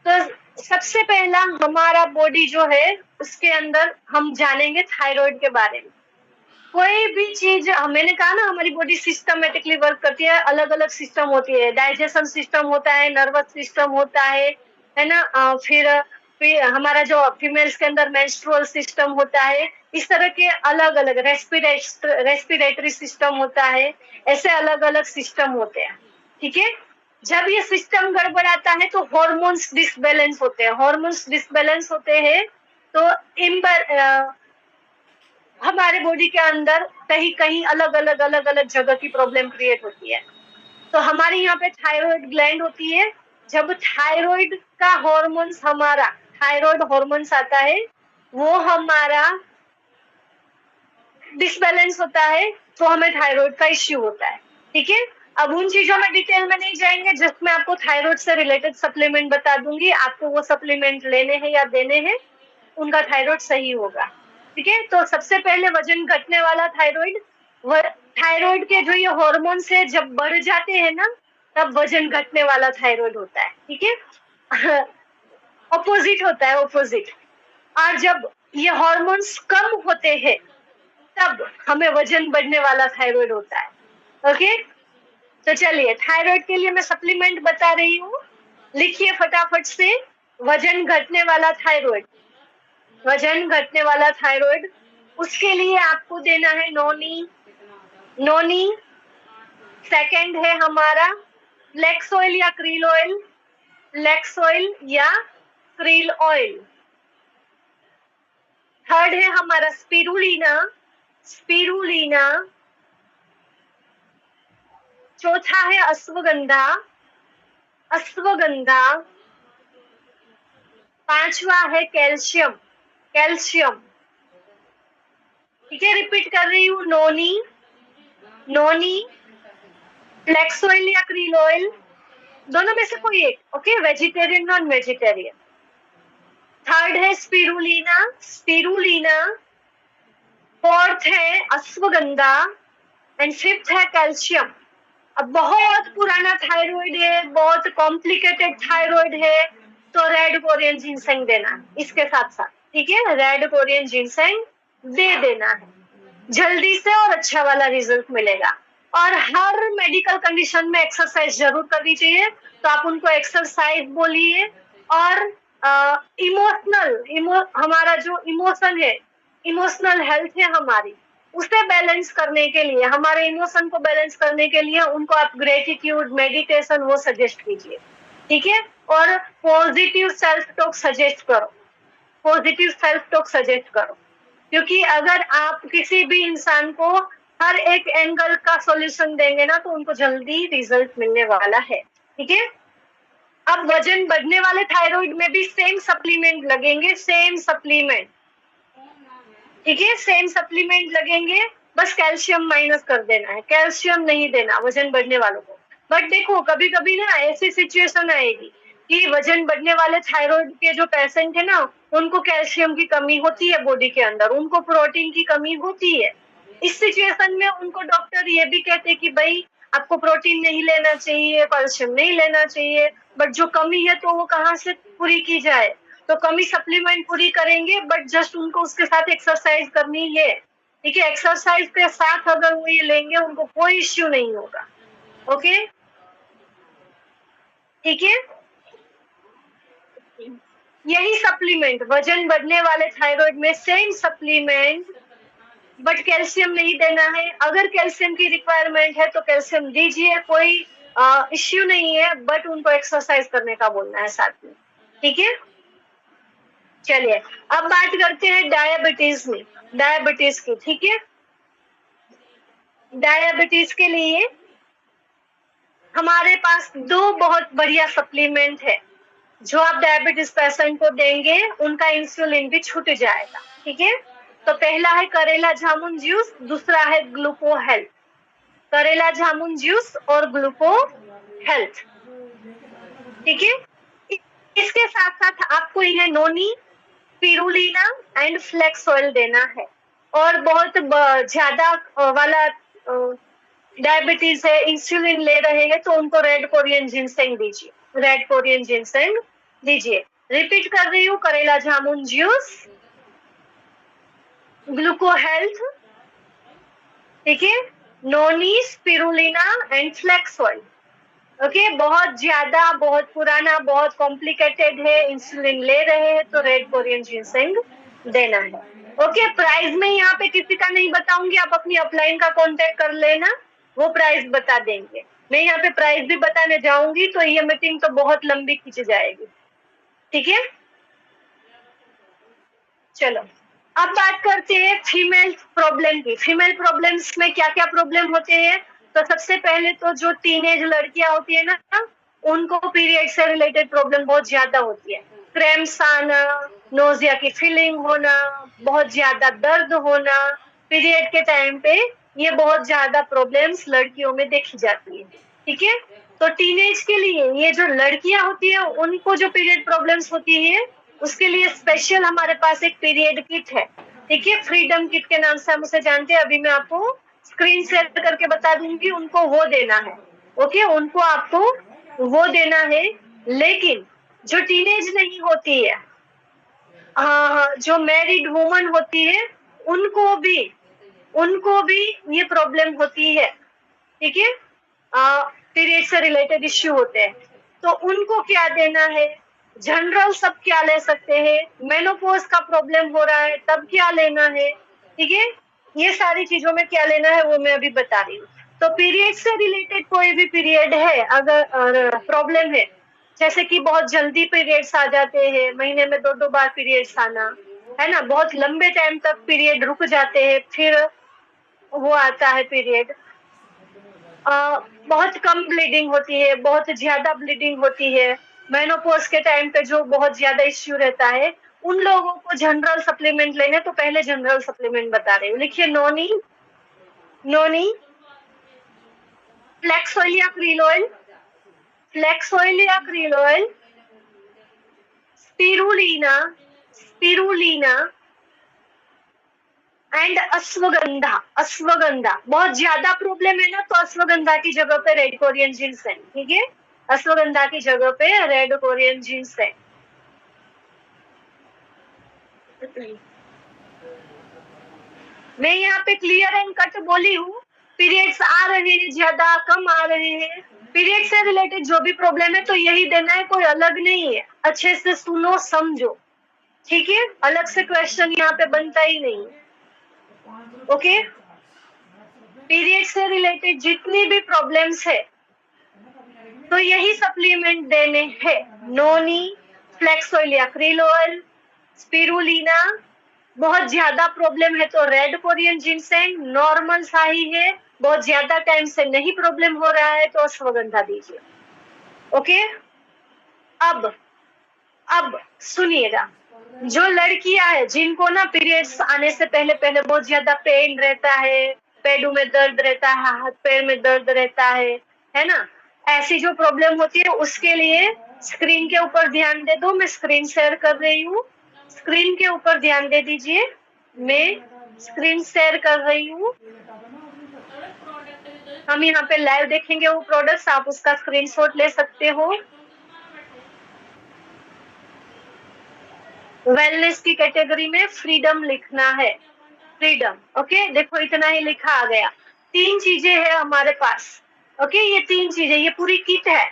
तो सबसे पहला हमारा बॉडी जो है उसके अंदर हम जानेंगे थायराइड के बारे में। कोई भी चीज, मैंने कहा ना हमारी बॉडी सिस्टमेटिकली वर्क करती है, अलग अलग सिस्टम होती है, डाइजेशन सिस्टम होता है, नर्वस सिस्टम होता है ना, फिर हमारा जो फीमेल्स के अंदर मेंस्ट्रुअल सिस्टम होता है, इस तरह के अलग अलग रेस्पिरेटरी सिस्टम होता है, ऐसे अलग अलग सिस्टम होते हैं, ठीक है। जब ये सिस्टम गड़बड़ाता है तो हार्मोन्स डिसबैलेंस होते हैं तो हमारे बॉडी के अंदर कहीं कहीं अलग अलग जगह की प्रॉब्लम क्रिएट होती है। तो हमारे यहाँ पे थायराइड ग्लैंड होती है, जब थायराइड का हार्मोन्स हमारा थायराइड हार्मोन्स आता है वो हमारा डिसबैलेंस होता है तो हमें थायराइड का इश्यू होता है, ठीक है। अब उन चीजों में डिटेल में नहीं जाएंगे, जस्ट मैं आपको थायराइड से रिलेटेड सप्लीमेंट बता दूंगी, आपको वो सप्लीमेंट लेने हैं या देने हैं, उनका थायराइड सही होगा, ठीक है। तो सबसे पहले वजन घटने वाला थायराइड के जो ये हार्मोन्स है जब बढ़ जाते हैं ना तब वजन घटने वाला थायराइड होता है, ठीक है। ऑपोजिट होता है, ऑपोजिट। और जब ये हार्मोन्स कम होते हैं तब हमें वजन बढ़ने वाला थायराइड होता है, ओके। तो चलिए थायराइड के लिए मैं सप्लीमेंट बता रही हूँ, लिखिए फटाफट से। वजन घटने वाला थायराइड, उसके लिए आपको देना है नोनी। सेकंड है हमारा फ्लेक्स ऑयल या क्रील ऑयल। थर्ड है हमारा स्पिरुलिना। चौथा है अश्वगंधा। पांचवा है कैल्शियम, ठीक है। रिपीट कर रही हूँ, नोनी, फ्लेक्स ऑयल या क्रील ऑयल, दोनों में से कोई एक, okay, vegetarian non vegetarian. Third है स्पिरुलिना। फोर्थ है अश्वगंधा एंड फिफ्थ है कैल्शियम। अब बहुत पुराना थायराइड है, बहुत कॉम्प्लिकेटेड थायराइड है तो रेड कोरियन जिनसेंग देना इसके साथ साथ, ठीक है। रेड कोरियन जिनसेंग दे देना है, जल्दी से और अच्छा वाला रिजल्ट मिलेगा। और हर मेडिकल कंडीशन में एक्सरसाइज जरूर करनी चाहिए, तो आप उनको एक्सरसाइज बोलिए। और हमारा जो इमोशन है, इमोशनल हेल्थ है हमारी, उसे बैलेंस करने के लिए, हमारे इमोशन को बैलेंस करने के लिए उनको आप ग्रेटिट्यूड, मेडिटेशन वो सजेस्ट कीजिए, ठीक है। और पॉजिटिव सेल्फ टॉक सजेस्ट करो, पॉजिटिव सेल्फ टॉक सजेस्ट करो, क्योंकि अगर आप किसी भी इंसान को हर एक एंगल का सॉल्यूशन देंगे ना तो उनको जल्दी रिजल्ट मिलने वाला है। ठीक है, अब वजन बढ़ने वाले थायराइड में भी सेम सप्लीमेंट लगेंगे, सेम सप्लीमेंट। ठीक है, सेम सप्लीमेंट लगेंगे, बस कैल्शियम माइनस कर देना है, कैल्शियम नहीं देना वजन बढ़ने वालों को। बट देखो कभी कभी ना ऐसी सिचुएशन आएगी कि वजन बढ़ने वाले थायराइड के जो पेशेंट है ना उनको कैल्शियम की कमी होती है बॉडी के अंदर, उनको प्रोटीन की कमी होती है। इस सिचुएशन में उनको डॉक्टर ये भी कहते हैं कि भाई आपको प्रोटीन नहीं लेना चाहिए, कैल्शियम नहीं लेना चाहिए, बट जो कमी है तो वो कहाँ से पूरी की जाए? तो कमी सप्लीमेंट पूरी करेंगे, बट जस्ट उनको उसके साथ एक्सरसाइज करनी है। ठीक है, एक्सरसाइज के साथ अगर वो ये लेंगे उनको कोई इश्यू नहीं होगा। ओके, ठीक है, यही सप्लीमेंट वजन बढ़ने वाले थायराइड में सेम सप्लीमेंट, बट कैल्शियम नहीं देना है। अगर कैल्शियम की रिक्वायरमेंट है तो कैल्शियम दीजिए, कोई इश्यू नहीं है, बट उनको एक्सरसाइज करने का बोलना है साथ में। ठीक है, चलिए अब बात करते हैं डायबिटीज में, डायबिटीज की। ठीक है, डायबिटीज के लिए हमारे पास दो बहुत बढ़िया सप्लीमेंट है जो आप डायबिटीज पेशेंट को देंगे, उनका इंसुलिन भी छूट जाएगा। ठीक है, तो पहला है करेला जामुन जूस, दूसरा है ग्लूको हेल्थ। करेला जामुन जूस और ग्लूको हेल्थ। ठीक है, इसके साथ साथ आपको इन्हें नोनी, स्पिरुलिना एंड फ्लेक्स ऑयल देना है। और बहुत ज्यादा वाला डायबिटीज है, इंसुलिन ले रहे हैं, तो उनको रेड कोरियन जिनसेंग दीजिए, रेड कोरियन जिनसेंग दीजिए। रिपीट कर रही हूँ, करेला जामुन जूस, ग्लूको हेल्थ, ठीक है, noni, spirulina and flax oil. Okay, बहुत ज्यादा, बहुत पुराना, बहुत कॉम्प्लिकेटेड है, इंसुलिन ले रहे हैं तो रेड कोरियन जिनसेंग देना है। ओके, प्राइस में यहाँ पे किसी का नहीं बताऊंगी, आप अपनी अपलाइन का कांटेक्ट कर लेना, वो प्राइस बता देंगे। मैं यहाँ पे प्राइस भी बताने जाऊंगी तो ये मीटिंग तो बहुत लंबी खींच जाएगी। ठीक है, चलो अब बात करते हैं फीमेल प्रॉब्लम की। फीमेल प्रॉब्लम्स में क्या क्या प्रॉब्लम होते हैं? तो सबसे पहले तो जो टीनेज लड़कियां होती है ना, उनको पीरियड से रिलेटेड प्रॉब्लम बहुत ज्यादा होती है। क्रैम्प्स आना, नोजिया की फीलिंग होना, बहुत ज्यादा दर्द होना पीरियड के टाइम पे, ये बहुत ज्यादा प्रॉब्लम्स लड़कियों में देखी जाती है। ठीक है, तो टीनेज के लिए ये जो लड़कियां होती है उनको जो पीरियड प्रॉब्लम्स होती है उसके लिए स्पेशल हमारे पास एक पीरियड किट है। ठीक है, फ्रीडम किट के नाम से हम उसे जानते हैं। अभी मैं आपको स्क्रीन शेयर करके बता दूंगी, उनको वो देना है। ओके, उनको आपको वो देना है। लेकिन जो टीनेज नहीं होती है, जो मैरिड वुमन होती है, उनको भी ये प्रॉब्लम होती है। ठीक है, पीरियड से रिलेटेड इश्यू होते हैं, तो उनको क्या देना है? जनरल सब क्या ले सकते हैं, मेनोपॉज का प्रॉब्लम हो रहा है तब क्या लेना है। ठीक है, ये सारी चीजों में क्या लेना है वो मैं अभी बता रही हूँ। तो पीरियड से रिलेटेड कोई भी पीरियड है, अगर प्रॉब्लम है, जैसे कि बहुत जल्दी पीरियड्स आ जाते हैं, महीने में 2-2 बार पीरियड्स आना, है ना, बहुत लंबे टाइम तक पीरियड रुक जाते हैं फिर वो आता है पीरियड, बहुत कम ब्लीडिंग होती है, बहुत ज्यादा ब्लीडिंग होती है, मेनोपॉज के टाइम पे जो बहुत ज्यादा इश्यू रहता है, उन लोगों को जनरल सप्लीमेंट लेने। तो पहले जनरल सप्लीमेंट बता रही हूँ, लिखिए नोनी, फ्लेक्स ऑयल या क्रील ऑयल, फ्लेक्स ऑयल या krill oil, spirulina and ashwagandha. बहुत ज्यादा प्रॉब्लम है ना, तो अश्वगंधा की जगह पे रेड कोरियन जिनसेंग। ठीक है, अश्वगंधा की जगह पे रेड कोरियन जिनसेंग। मैं यहाँ पे क्लियर एंड कट बोली हूँ, पीरियड्स आ रहे हैं, ज्यादा कम आ रहे हैं, पीरियड से रिलेटेड जो भी प्रॉब्लम है तो यही देना है, कोई अलग नहीं है। अच्छे से सुनो, समझो। ठीक है, अलग से क्वेश्चन यहाँ पे बनता ही नहीं। ओके, पीरियड से रिलेटेड जितनी भी प्रॉब्लम्स है तो यही सप्लीमेंट देने हैं। नोनी, फ्लेक्स ऑयल या क्रील ऑयल, स्पिरुलिना, बहुत ज्यादा प्रॉब्लम है तो रेड कोरियन जिनसेंग, नॉर्मल सा ही है, बहुत ज्यादा टाइम से नहीं प्रॉब्लम हो रहा है तो अश्वगंधा दीजिए। ओके, अब सुनिएगा, जो लड़कियां है जिनको ना पीरियड्स आने से पहले पहले बहुत ज्यादा पेन रहता है, पैरों में दर्द रहता है, हाथ पैर में दर्द रहता है ना, ऐसी जो प्रॉब्लम होती है उसके लिए स्क्रीन के ऊपर ध्यान दे दो, मैं स्क्रीन शेयर कर रही हूँ, स्क्रीन के ऊपर ध्यान दे दीजिए, मैं स्क्रीन शेयर कर रही हूँ। हम यहाँ पे लाइव देखेंगे वो प्रोडक्ट्स, आप उसका स्क्रीनशॉट ले सकते हो। वेलनेस की कैटेगरी में फ्रीडम लिखना है, फ्रीडम। ओके, देखो इतना ही लिखा आ गया। 3 चीजें है हमारे पास। ओके, ये 3 चीजें, ये पूरी किट है।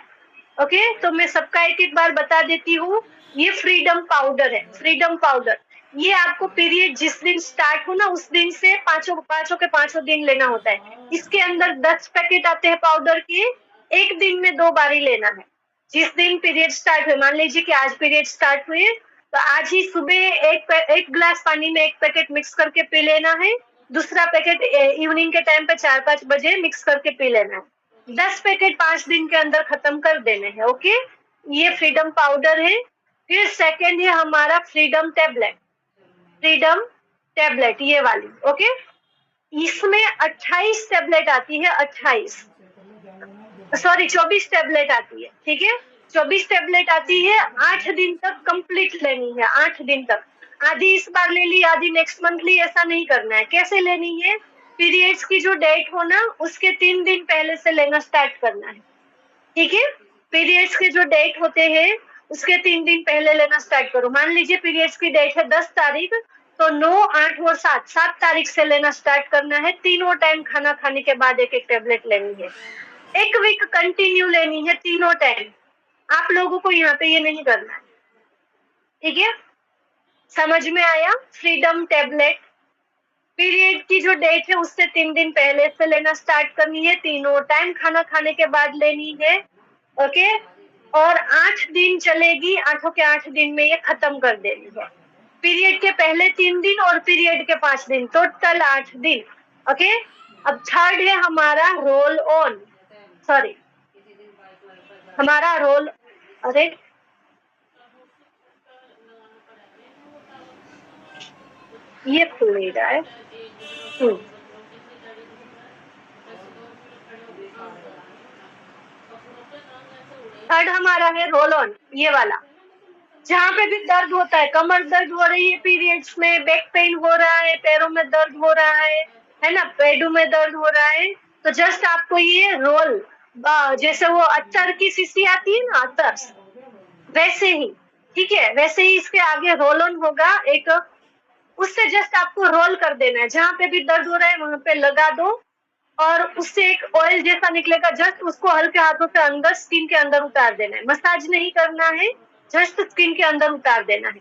ओके, तो मैं सबका एक बार बता देती हूँ। ये फ्रीडम पाउडर है, फ्रीडम पाउडर। ये आपको पीरियड जिस दिन स्टार्ट हो ना उस दिन से पांचों के पांचों दिन लेना होता है। इसके अंदर 10 पैकेट आते हैं पाउडर के, एक दिन में 2 बारी लेना है। जिस दिन पीरियड स्टार्ट हुए, मान लीजिए कि आज पीरियड स्टार्ट हुए तो आज ही सुबह एक गिलास पानी में 1 पैकेट मिक्स करके पी लेना है, दूसरा पैकेट इवनिंग के टाइम पे 4-5 बजे मिक्स करके पी लेना है। 10 पैकेट 5 दिन के अंदर खत्म कर देने हैं। ओके, ये फ्रीडम पाउडर है। फिर सेकेंड है हमारा फ्रीडम टेबलेट, फ्रीडम टेबलेट ये वाली। ओके, इसमें 28 टेबलेट आती है, 24 टेबलेट आती है। ठीक है, 24 टेबलेट आती है, 8 दिन तक कंप्लीट लेनी है, 8 दिन तक। आधी इस बार ले ली, आधी नेक्स्ट मंथ ली, ऐसा नहीं करना है। कैसे लेनी है, पीरियड्स की जो डेट हो ना उसके 3 दिन पहले से लेना स्टार्ट करना है। ठीक है, पीरियड्स के जो डेट होते हैं उसके 3 दिन पहले लेना स्टार्ट करो। मान लीजिए पीरियड्स की डेट है 10 तारीख, तो 9, 8 और 7 तारीख से लेना स्टार्ट करना है। तीनों टाइम खाना खाने के बाद 1-1 टेबलेट लेनी है, 1 वीक कंटिन्यू लेनी है, तीनों टाइम। आप लोगों को यहाँ पे ये नहीं करना है। ठीक है, समझ में आया? फ्रीडम टेबलेट पीरियड की जो डेट है उससे 3 दिन पहले से लेना स्टार्ट करनी है, तीनों टाइम खाना खाने के बाद लेनी है। ओके, और 8 दिन चलेगी, 8 के 8 दिन में ये खत्म कर देनी है। पीरियड के पहले 3 दिन और पीरियड के 5 दिन, टोटल 8 दिन। ओके, अब थर्ड है हमारा रोल ऑन, सॉरी हमारा रोल, अरे ये खुल नहीं रहा है। थर्ड हमारा है रोल ऑन, ये वाला। जहाँ पे भी दर्द होता है, कमर दर्द हो रही है पीरियड्स में, बैक पेन हो रहा है, पैरों में दर्द हो रहा है ना, पेडों में दर्द हो रहा है, तो जस्ट आपको ये रोल, जैसे वो अत्तर की शीशी आती है ना, अत्तर, वैसे ही, ठीक है, वैसे ही इसके आगे रोल ऑन होगा एक, उससे जस्ट आपको रोल कर देना है। जहाँ पे भी दर्द हो रहा है वहां पे लगा दो और उससे एक ऑयल जैसा निकलेगा, जस्ट उसको हल्के हाथों से अंदर स्किन के अंदर उतार देना है। मसाज नहीं करना है, जस्ट स्किन के अंदर उतार देना है।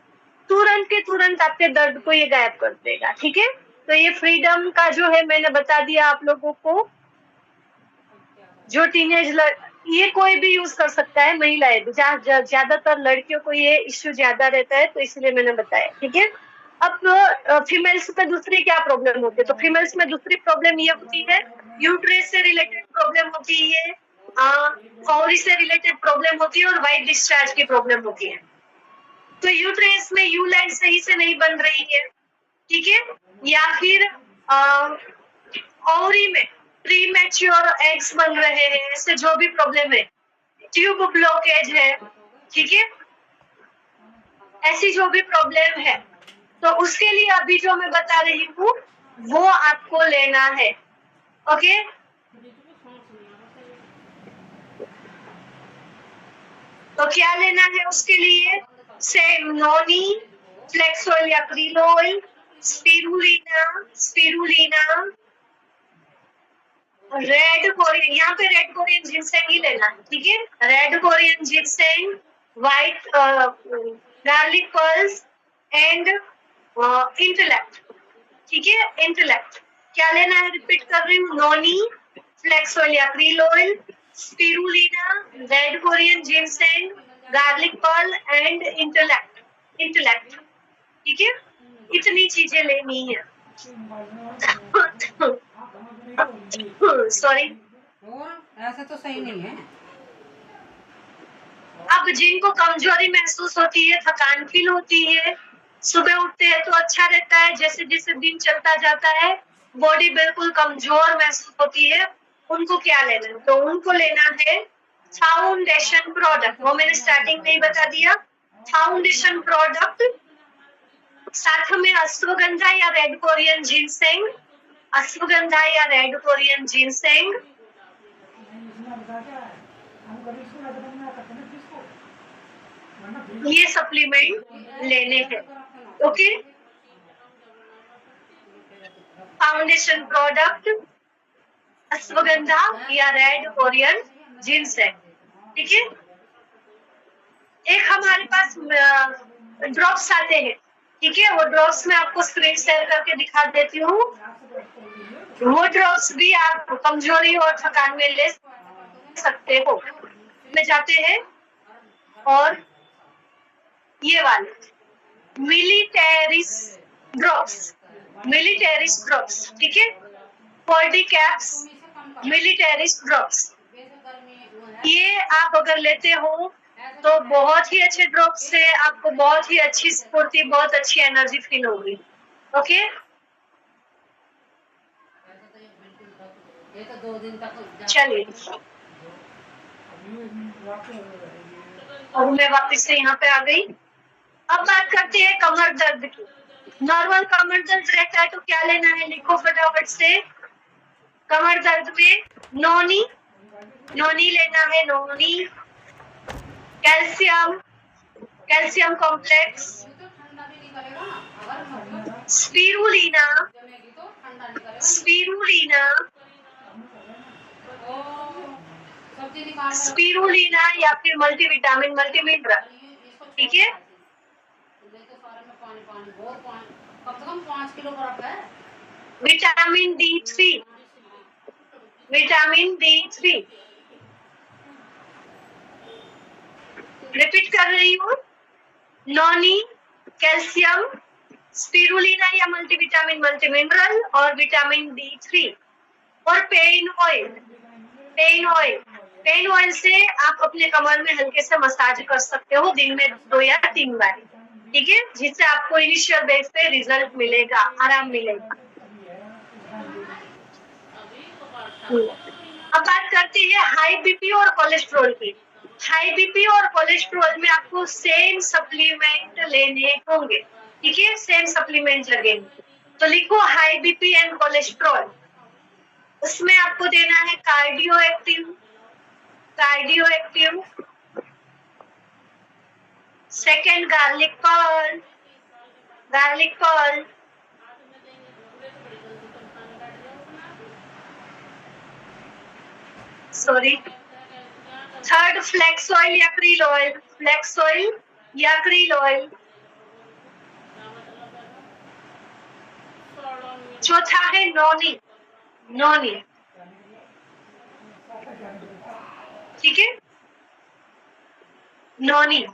तुरंत के तुरंत आपके दर्द को ये गायब कर देगा। ठीक है, तो ये फ्रीडम का जो है मैंने बता दिया आप लोगों को। जो टीनेज ये कोई भी यूज कर सकता है, महिलाएं, ज्यादातर लड़कियों को ये इश्यू ज्यादा रहता है तो इसलिए मैंने बताया। ठीक है, अब फीमेल्स में दूसरी क्या प्रॉब्लम होती है, तो फीमेल्स में दूसरी प्रॉब्लम ये होती है, यूट्रस से रिलेटेड प्रॉब्लम होती है, ओवरी से रिलेटेड प्रॉब्लम होती है और वाइट डिस्चार्ज की प्रॉब्लम होती है। तो यूट्रस में यू लाइन सही से नहीं बन रही है, ठीक है, या फिर ओवरी में प्रीमैच्योर एग्स बन रहे हैं, ऐसे जो भी प्रॉब्लम है, ट्यूब ब्लॉकेज है, ठीक है, ऐसी जो भी प्रॉब्लम है, तो उसके लिए अभी जो मैं बता रही हूँ वो आपको लेना है। ओके, तो क्या लेना है उसके लिए, सेम नोनी, फ्लेक्स ऑयल या krill oil, spirulina, red Korean, यहाँ पे रेड कोरियन जिनसेंग ही लेना है। ठीक है, red Korean ginseng, white garlic pearls and intellect. ठीक है, इंटेलेक्ट क्या लेना है, रिपीट कर रही हूँ, नोनी, फ्लेक्स ऑयल या krill oil, spirulina, red Korean ginseng, garlic Perl and intellect. ठीक है, इतनी चीजें लेनी है। सॉरी, ऐसा तो सही नहीं है। अब जिनको कमजोरी महसूस होती है, थकान फील होती है, सुबह उठते हैं तो अच्छा रहता है, जैसे जैसे दिन चलता जाता है बॉडी बिल्कुल कमजोर महसूस होती है, उनको क्या लेना है? तो उनको लेना है फाउंडेशन प्रोडक्ट। वो मैंने स्टार्टिंग में ही बता दिया, फाउंडेशन प्रोडक्ट। साथ में अश्वगंधा या रेड कोरियन जिनसेंग, अश्वगंधा या रेड कोरियन जिनसेंग, ये सप्लीमेंट लेने हैं। ओके, फाउंडेशन प्रोडक्ट, अश्वगंधा या रेड कोरियन जिनसेंग, ठीक है। एक हमारे पास ड्रॉप्स आते हैं, ठीक है, वो ड्रॉप्स में आपको स्क्रीन शेयर करके दिखा देती हूँ। वो ड्रॉप्स भी आप कमजोरी और थकान में ले सकते हो। में जाते हैं और ये वाले मिलिटेरिस ड्रॉप्स, मिलिटेरिस ड्रॉप्स, ठीक है, बॉडी कैप्स मिलिटेरिस ड्रॉप्स, ये आप अगर लेते हो तो बहुत ही अच्छे ड्रॉप से आपको बहुत ही अच्छी स्फूर्ति, बहुत अच्छी एनर्जी फील होगी। ओके, चलिए अब मैं वापस से यहाँ पे आ गई। अब बात करते हैं कमर दर्द की। नॉर्मल कमर दर्द रहता है तो क्या लेना है, लिखो फटाफट से। कमर दर्द में नोनी, नोनी लेना है, noni. Calcium, calcium complex, spirulina, spirulina, spirulina या फिर मल्टीविटामिन, मल्टीमिनरल, ठीक है। Vitamin D3, vitamin D3, repeat कर रही हूँ, नॉनी, कैल्शियम, स्पिरुलिना या मल्टीविटामिन, मल्टीमिनरल और विटामिन D3 और pain oil. Pain oil, pain oil से आप अपने कमर में हल्के से मसाज कर सकते हो दिन में 2 या 3 बार, ठीक है, जिससे आपको इनिशियल बेस पे रिजल्ट मिलेगा, आराम मिलेगा। अब बात करते हैं हाई बीपी और कोलेस्ट्रॉल की। हाई बीपी और कोलेस्ट्रॉल में आपको सेम सप्लीमेंट लेने होंगे, ठीक है, सेम सप्लीमेंट लगेंगे। तो लिखो हाई बीपी एंड कोलेस्ट्रॉल। उसमें आपको देना है cardio active, cardio active. Second garlic pearl, garlic pearl. Sorry, third flax oil या क्रील ऑयल, फ्लैक्स ऑयल या क्रील ऑयल। चौथा है नोनी, नोनी, ठीक है, नोनी।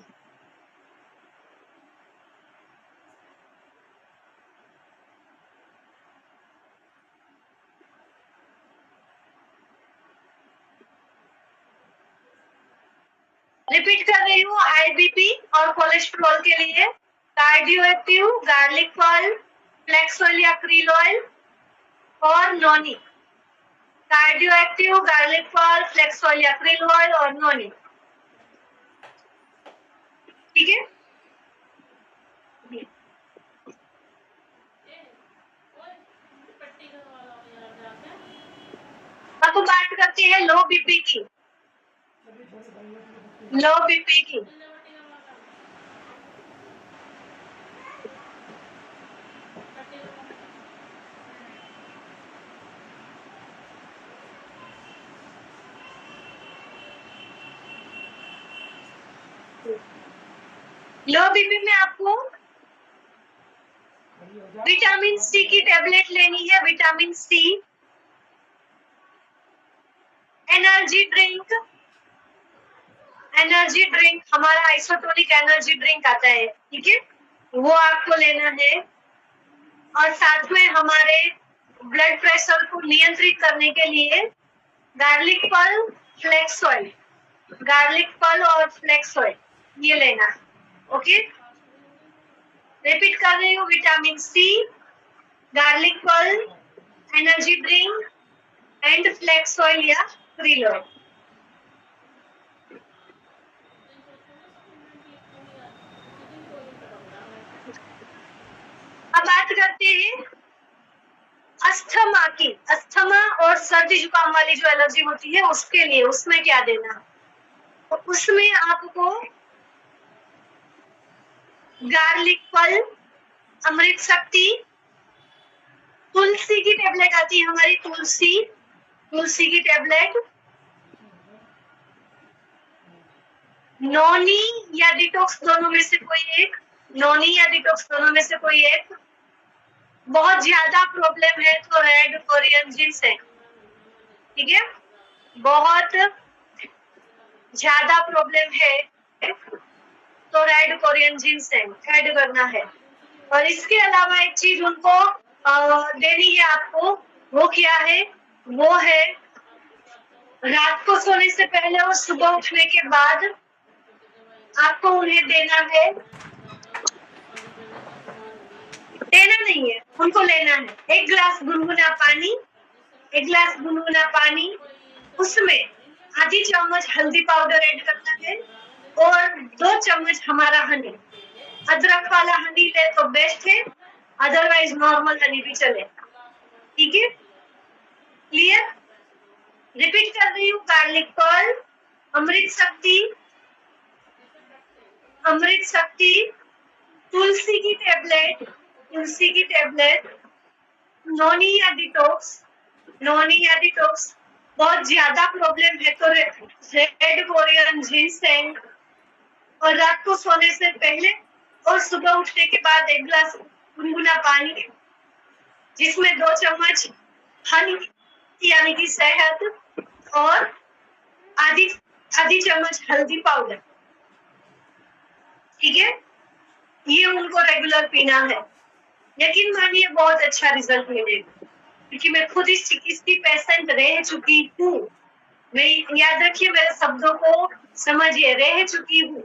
रिपीट कर रही हूँ, हाई बीपी और कोलेस्ट्रॉल के लिए cardio active, garlic pearl, flax oil या क्रील ऑयल और noni. Cardio active, garlic pearl, flax oil या क्रील ऑयल और नोनी, ठीक है। अब बात करते हैं लो बीपी की, लो बीपी की। लो बीपी में आपको विटामिन सी की टेबलेट लेनी है, vitamin C. Energy drink, energy drink हमारा आइसोटोनिक एनर्जी ड्रिंक आता है, ठीक है, वो आपको लेना है। और साथ में हमारे ब्लड प्रेशर को नियंत्रित करने के लिए गार्लिक पल, फ्लेक्स ऑयल, गार्लिक पल और फ्लेक्स ऑयल ये लेना है। ओके, रिपीट कर रही हूँ, vitamin C, garlic pearl, energy drink and flax oil या krill ऑयल। अब बात करते हैं अस्थमा की। अस्थमा और सर्दी जुकाम वाली जो एलर्जी होती है उसके लिए उसमें क्या देना, तो उसमें आपको गार्लिक पल, अमृत शक्ति, तुलसी की टेबलेट आती है हमारी, तुलसी, तुलसी की टेबलेट, नोनी या डिटॉक्स दोनों में से कोई एक, नोनी या डिटॉक्स दोनों में से कोई एक। बहुत ज्यादा प्रॉब्लम है तो रेड कोरियन जिनसेंग, ठीक है, बहुत ज्यादा प्रॉब्लम है तो रेड कोरियन जिनसेंग ऐड करना है। और इसके अलावा एक चीज उनको देनी है आपको, वो क्या है, वो है रात को सोने से पहले और सुबह उठने के बाद आपको उन्हें देना है, देना नहीं है, उनको लेना है एक गिलास गुनगुना पानी, एक गिलास गुनगुना पानी, उसमें आधी चम्मच हल्दी पाउडर ऐड करना है और 2 चम्मच हमारा हनी, अदरक वाला हनी ले तो बेस्ट है, अदरवाइज नॉर्मल हनी भी चलेगा, ठीक है, क्लियर। रिपीट कर रही हूँ, गार्लिक पर्ल, अमृत शक्ति, अमृत शक्ति, तुलसी की टेबलेट, तुलसी की टेबलेट, नोनी या डिटॉक्स, नोनी या डिटॉक्स, बहुत ज्यादा प्रॉब्लम है तो रेड कोरियन जिनसेंग, और रात को सोने से पहले और सुबह उठने के बाद एक गिलास गुनगुना पानी जिसमें 2 चम्मच हनी यानी कि शहद और आधी चम्मच हल्दी पाउडर, ठीक है, ये उनको रेगुलर पीना है। यकीन मानिए बहुत अच्छा रिजल्ट मिलेगा, क्योंकि मैं खुद इस की पेशेंट रह चुकी हूँ। मैं याद रखिए मेरे शब्दों को समझिए, रह चुकी हूँ,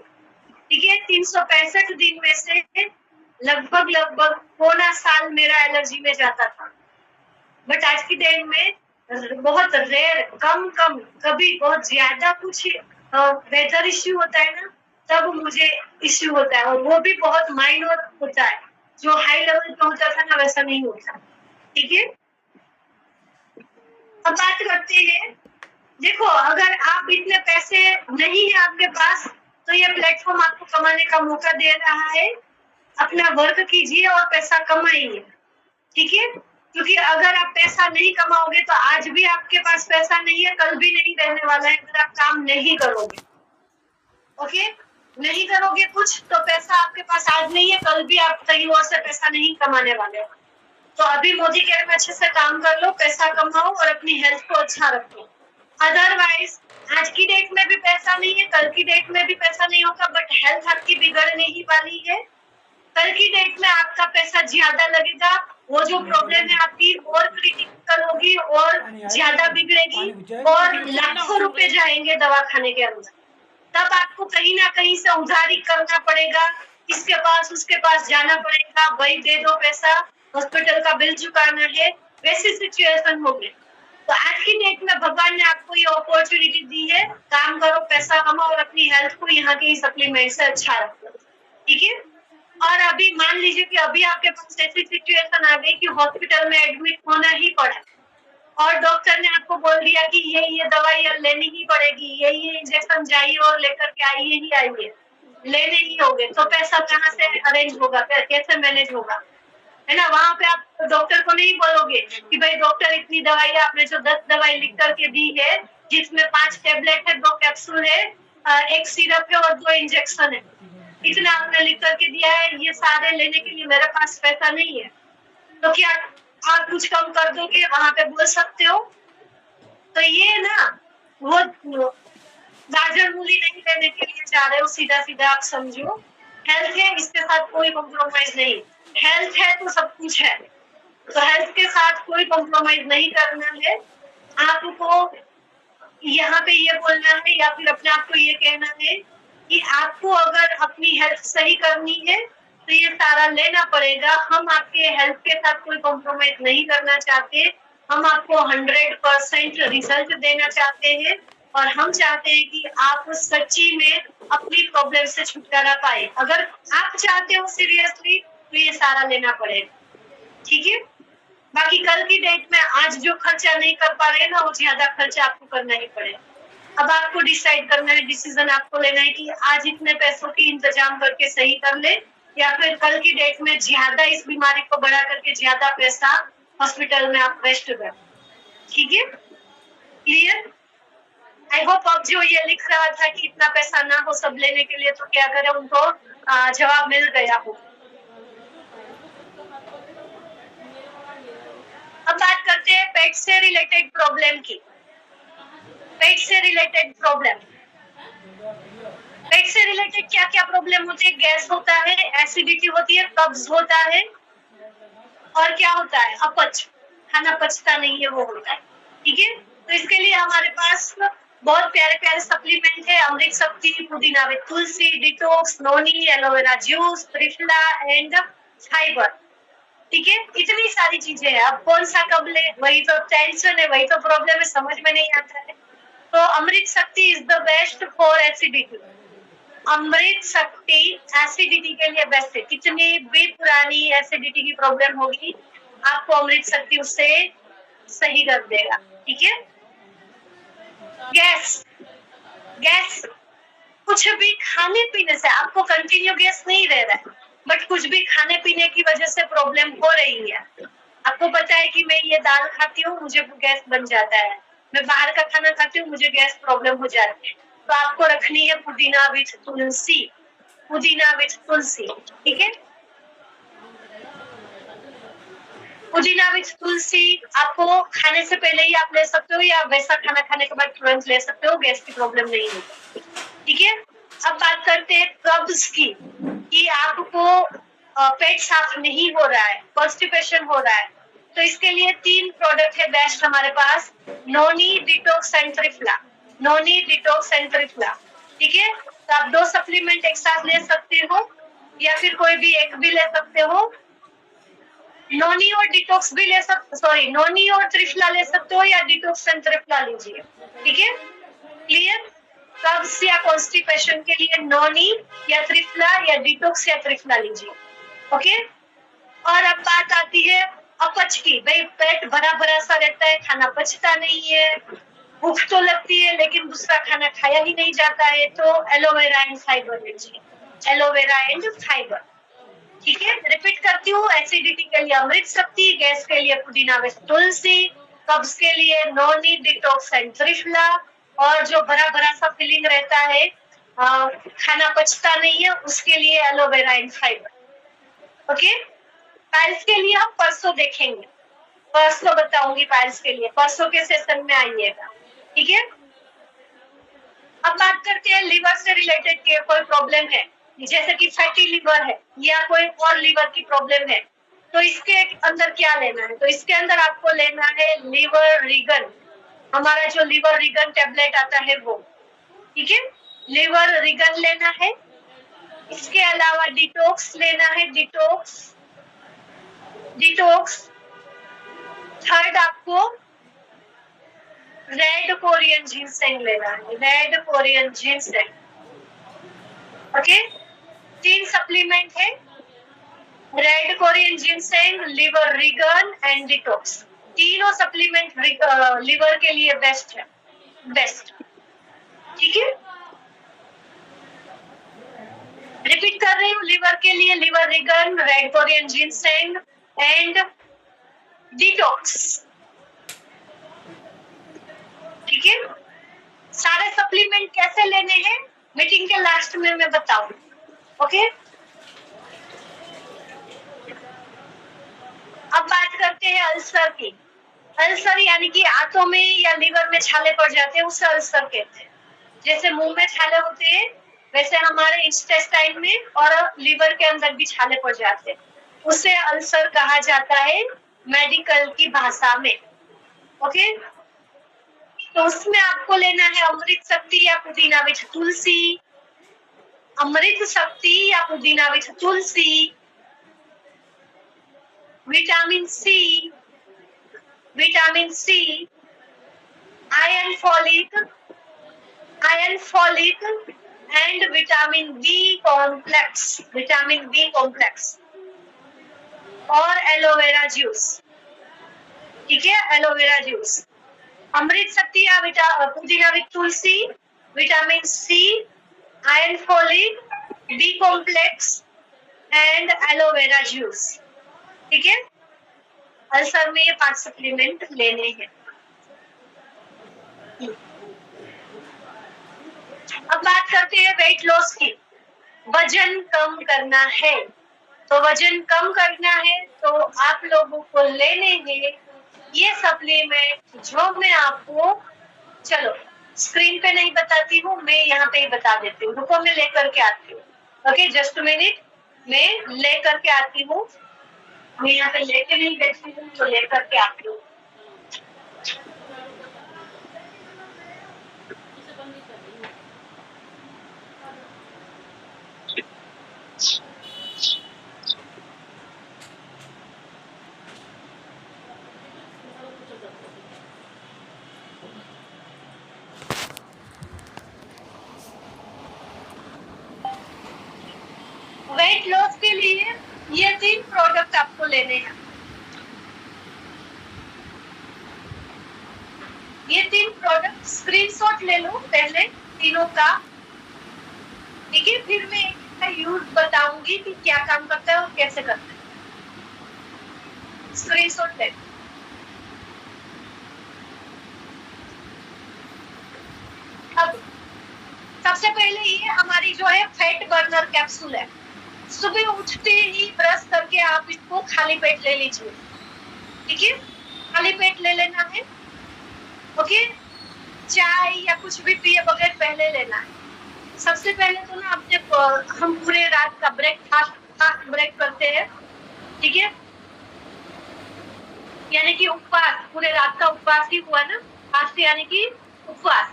ठीक है। 365 दिन में से लगभग पौना साल मेरा एलर्जी में जाता था, बट आज की डेट में बहुत रेयर, कम कभी बहुत ज्यादा कुछ वेदर इश्यू होता है ना, तब मुझे इश्यू होता है, और वो भी बहुत माइनर होता है, जो हाई लेवल पे होता था ना वैसा नहीं होता, ठीक है। अब बात करते हैं, देखो अगर आप इतने पैसे नहीं है आपके पास तो ये प्लेटफॉर्म आपको कमाने का मौका दे रहा है, अपना वर्क कीजिए और पैसा कमाइए, ठीक है, क्योंकि अगर आप पैसा नहीं कमाओगे तो आज भी आपके पास पैसा नहीं है, कल भी नहीं रहने वाला है अगर आप काम नहीं करोगे, ओके, नहीं करोगे कुछ तो पैसा आपके पास आज नहीं है, कल भी आप कहीं और से पैसा नहीं कमाने वाले हो। तो अभी मोदी कह रहे हैं अच्छे से काम कर लो, पैसा कमाओ और अपनी हेल्थ को अच्छा रखो, अदरवाइज आज की डेट में भी पैसा नहीं है, कल की डेट में भी पैसा नहीं होगा, बट हेल्थ आपकी बिगड़ने ही वाली है। कल की डेट में आपका पैसा ज्यादा लगेगा, वो जो प्रॉब्लम है आपकी और क्रिटिकल होगी और ज्यादा बिगड़ेगी और लाखों रुपए जाएंगे दवाखाने के अंदर, तब आपको कहीं ना कहीं से उधारी करना पड़ेगा, इसके पास उसके पास जाना पड़ेगा, भाई दे दो पैसा, हॉस्पिटल का बिल चुकाना है, वैसी सिचुएशन होगी। तो आज की डेट में भगवान ने आपको ये अपॉर्चुनिटी दी है, काम करो, पैसा कमाओ और अपनी हेल्थ को यहाँ के सप्लीमेंट से अच्छा रखो, ठीक है। और अभी मान लीजिए कि अभी आपके पास ऐसी सिचुएशन आ गई कि हॉस्पिटल में एडमिट होना ही पड़ा और डॉक्टर ने आपको बोल दिया कि ये दवाई लेनी ही पड़ेगी, ये इंजेक्शन जाइए और लेकर के आइए ही आइए, लेने ही होंगे, तो पैसा कहाँ से अरेंज होगा, कैसे मैनेज होगा, है ना। वहां पे आप डॉक्टर को नहीं बोलोगे कि भाई डॉक्टर इतनी दवाई आपने जो 10 दवाई लिख करके दी है, जिसमें 5 टेबलेट है, 2 कैप्सूल है, एक सिरप है और 2 इंजेक्शन है, इतना आपने लिख करके दिया है, ये सारे लेने के लिए मेरे पास पैसा नहीं है, तो क्या आप कुछ कम कर दोगे, वहां पे बोल सकते हो। तो ये ना वो गाजर मूली नहीं लेने के लिए जा रहे हो, सीधा सीधा आप समझो, हेल्थ है, इसके साथ कोई कॉम्प्रोमाइज नहीं। हेल्थ है तो सब कुछ है, तो हेल्थ के साथ कोई कॉम्प्रोमाइज नहीं करना है। आपको यहाँ पे ये बोलना है या फिर अपने आप को ये कहना है कि आपको अगर अपनी हेल्थ सही करनी है तो ये सारा लेना पड़ेगा। हम आपके हेल्थ के साथ कोई कॉम्प्रोमाइज नहीं करना चाहते, हम आपको 100% रिजल्ट देना चाहते हैं और हम चाहते हैं कि आप सच्ची में अपनी प्रॉब्लम से छुटकारा पाए। अगर आप चाहते हो सीरियसली तो ये सारा लेना पड़ेगा, ठीक है। बाकी कल की डेट में आज जो खर्चा नहीं कर पा रहे ना, वो ज्यादा खर्चा आपको करना ही पड़ेगा। अब आपको डिसाइड करना है, डिसीजन आपको लेना है कि आज इतने पैसों की इंतजाम करके सही कर ले या फिर कल की डेट में ज्यादा इस बीमारी को बढ़ा करके ज्यादा पैसा हॉस्पिटल में आप वेस्ट कर। ठीक है, क्लियर? आई होप अब जो ये लिख रहा था कि इतना पैसा ना हो सब लेने के लिए तो क्या करे, उनको जवाब मिल गया हो। अब बात करते हैं पेट से रिलेटेड प्रॉब्लम की। पेट से रिलेटेड प्रॉब्लम, पेट से रिलेटेड क्या क्या प्रॉब्लम होती है? गैस होता है, एसिडिटी होती है, कब्ज होता है और क्या होता है? अपच, खाना पचता नहीं है वो होता है। ठीक है, तो इसके लिए हमारे पास बहुत प्यारे प्यारे सप्लीमेंट है। अमृत शक्ति, पुदीना with Tulsi, detox, noni, aloe vera juice, triphala and fibre. ठीक है, इतनी सारी चीजें हैं। अब कौन सा कब ले, वही तो टेंशन है, वही तो प्रॉब्लम है, समझ में नहीं आता है। तो Amrit Shakti is the best for acidity. Amrit Shakti acidity के लिए बेस्ट है। कितनी भी पुरानी एसिडिटी की प्रॉब्लम होगी, आपको अमृत शक्ति उससे सही कर देगा। ठीक है, गैस, गैस कुछ भी खाने पीने से आपको कंटिन्यू गैस नहीं रह रहा है, बट कुछ भी खाने पीने की वजह से प्रॉब्लम हो रही है। आपको पता है कि मैं ये दाल खाती हूँ मुझे गैस बन जाता है, मैं बाहर का खाना खाती हूँ मुझे गैस प्रॉब्लम हो जाती है, तो आपको रखनी है पुदीना विथ तुलसी। पुदीना विथ तुलसी, ठीक है। पुदीना विथ तुलसी आपको खाने से पहले ही आप ले सकते हो या वैसा खाना खाने के बाद तुरंत ले सकते हो, गैस की प्रॉब्लम नहीं होगी। ठीक है, अब बात करते हैं कब्ज की, कि आपको पेट साफ नहीं हो रहा है, कॉन्स्टिपेशन हो रहा है, तो इसके लिए 3 प्रोडक्ट है बेस्ट हमारे पास, noni, detox and triphala. Noni, detox and triphala, ठीक है। तो आप 2 सप्लीमेंट एक साथ ले सकते हो या फिर कोई भी एक भी ले सकते हो। नोनी और डिटॉक्स भी ले सकते, सॉरी नोनी और त्रिफला ले सकते हो या डिटॉक्स एंड त्रिफला लीजिए। ठीक है, क्लियर? कब्ज या कॉन्स्टिपेशन के लिए नोनी या त्रिफला या डिटॉक्स या त्रिफला लीजिए। ओके, और अब बात आती है अपच की। भाई पेट भरा भरा सा रहता है, खाना पचता नहीं है, भूख तो लगती है लेकिन दूसरा खाना खाया ही नहीं जाता है, तो एलोवेरा एंड फाइबर लीजिए। एलोवेरा एंड फाइबर, ठीक है। रिपीट करती हूँ, एसिडिटी के लिए अमृत शक्ति, गैस के लिए पुदीना विद तुलसी, कब्ज के लिए नोनी, डिटॉक्स एंड त्रिफला, और जो भरा भरा सा फीलिंग रहता है खाना पचता नहीं है, उसके लिए aloe vera and fibre. Okay, piles के लिए हम परसों देखेंगे, परसों बताऊंगी पाइल्स के लिए, परसों के सेशन में आइएगा। ठीक है, अब बात करते हैं लिवर से रिलेटेड के कोई प्रॉब्लम है, जैसे कि फैटी लिवर है या कोई और लिवर की प्रॉब्लम है, तो इसके अंदर क्या लेना है? तो इसके अंदर आपको लेना है लिवर रिगन, हमारा जो लिवर रिगन टेबलेट आता है वो। ठीक है, लिवर रिगन लेना है। इसके अलावा डिटॉक्स लेना है, डिटॉक्स, डिटॉक्स। थर्ड आपको रेड कोरियन जिनसेंग लेना है, red Korean ginseng. Okay, 3 supplement है, red Korean ginseng, liver regen and detox. तीनों सप्लीमेंट लिवर के लिए बेस्ट है, बेस्ट। ठीक है, रिपीट कर रही हूँ, लिवर के लिए liver Reagan, red Korean ginseng and detox. ठीक है, सारे सप्लीमेंट कैसे लेने हैं मीटिंग के लास्ट में मैं बताऊं। ओके, अब बात करते हैं अल्सर की। अल्सर यानी कि आंतों में या लीवर में छाले पड़ जाते हैं, उसे अल्सर कहते हैं। जैसे मुंह में छाले होते हैं वैसे हमारे इंटेस्टाइन में और लीवर के अंदर भी छाले पड़ जाते हैं, उसे अल्सर कहा जाता है मेडिकल की भाषा में। ओके, तो उसमें आपको लेना है अमृत शक्ति या पुदीना विथ तुलसी, अमृत शक्ति या पुदीना विथ तुलसी, vitamin C, iron folic and vitamin B complex और एलोवेरा जूस। ठीक है, एलोवेरा जूस, अमृत शक्ति या पुदीना विथ तुलसी, vitamin C, iron folic, B complex and aloe vera juice. ठीक है, अल्सर में ये 5 सप्लीमेंट लेने हैं। अब बात करते हैं वेट लॉस की। वजन कम करना है, तो वजन कम करना है तो आप लोगों को लेने हैं ये सप्लीमेंट, जो मैं आपको चलो स्क्रीन पे नहीं बताती हूँ, मैं यहाँ पे ही बता देती हूँ। रुको, मैं लेकर के आती हूँ। ओके, जस्ट मिनट, मैं लेकर के आती हूँ। मैं यहाँ पे लेके नहीं बैठी हूँ, तो लेकर के आती हूँ। वेट लॉस के लिए ये 3 प्रोडक्ट आपको लेने हैं। ये 3 प्रोडक्ट स्क्रीनशॉट ले लो पहले तीनों का। ठीक है, फिर मैं इसका यूज बताऊंगी कि क्या काम करता है और कैसे करता है। स्क्रीनशॉट ले। अब सबसे पहले ये हमारी जो है फैट बर्नर कैप्सूल है। सुबह उठते ही ब्रश करके आप इसको खाली पेट ले लीजिए। ठीक है, खाली पेट ले लेना है। ओके, चाय या कुछ भी पिए बगैर पहले लेना है। सबसे पहले तो ना अपने हम पूरे रात का ब्रेकफास्ट ब्रेक करते हैं। ठीक है, यानी कि उपवास, पूरे रात का उपवास ही हुआ ना, फास्ट यानी कि उपवास,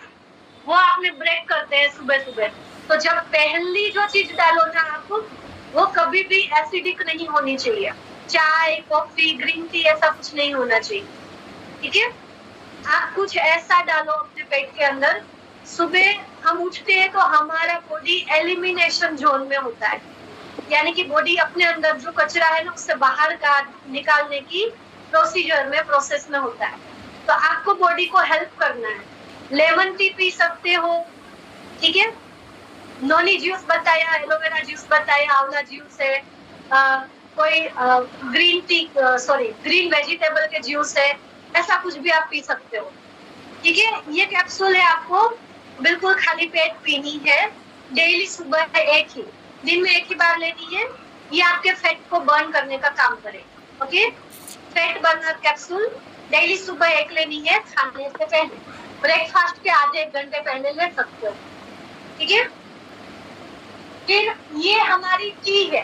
वो आपने ब्रेक करते हैं सुबह सुबह। तो जब पहली जो चीज डालो ना आप, वो कभी भी एसिडिक नहीं होनी चाहिए। चाय, कॉफी, ग्रीन टी ऐसा कुछ नहीं होना चाहिए। ठीक है, आप कुछ ऐसा डालो अपने पेट के अंदर। सुबह हम उठते हैं तो हमारा बॉडी एलिमिनेशन जोन में होता है, यानी कि बॉडी अपने अंदर जो कचरा है ना उससे बाहर का निकालने की प्रोसेस में होता है। तो आपको बॉडी को हेल्प करना है। लेमन टी पी सकते हो। ठीक है, नोनी जूस बताया, एलोवेरा जूस बताया, आंवला जूस है, कोई ग्रीन वेजिटेबल के जूस है, ऐसा कुछ भी आप पी सकते हो। ठीक है, ये कैप्सूल है, आपको बिल्कुल खाली पेट पीनी है। डेली सुबह दिन में एक ही बार लेनी है। ये आपके फैट को बर्न करने का काम करेगा। Okay, fat burner capsule daily सुबह 1 लेनी है, खाने से पहले, ब्रेकफास्ट के आधे 1 घंटे पहले ले सकते हो। ठीक है, फिर ये हमारी टी है,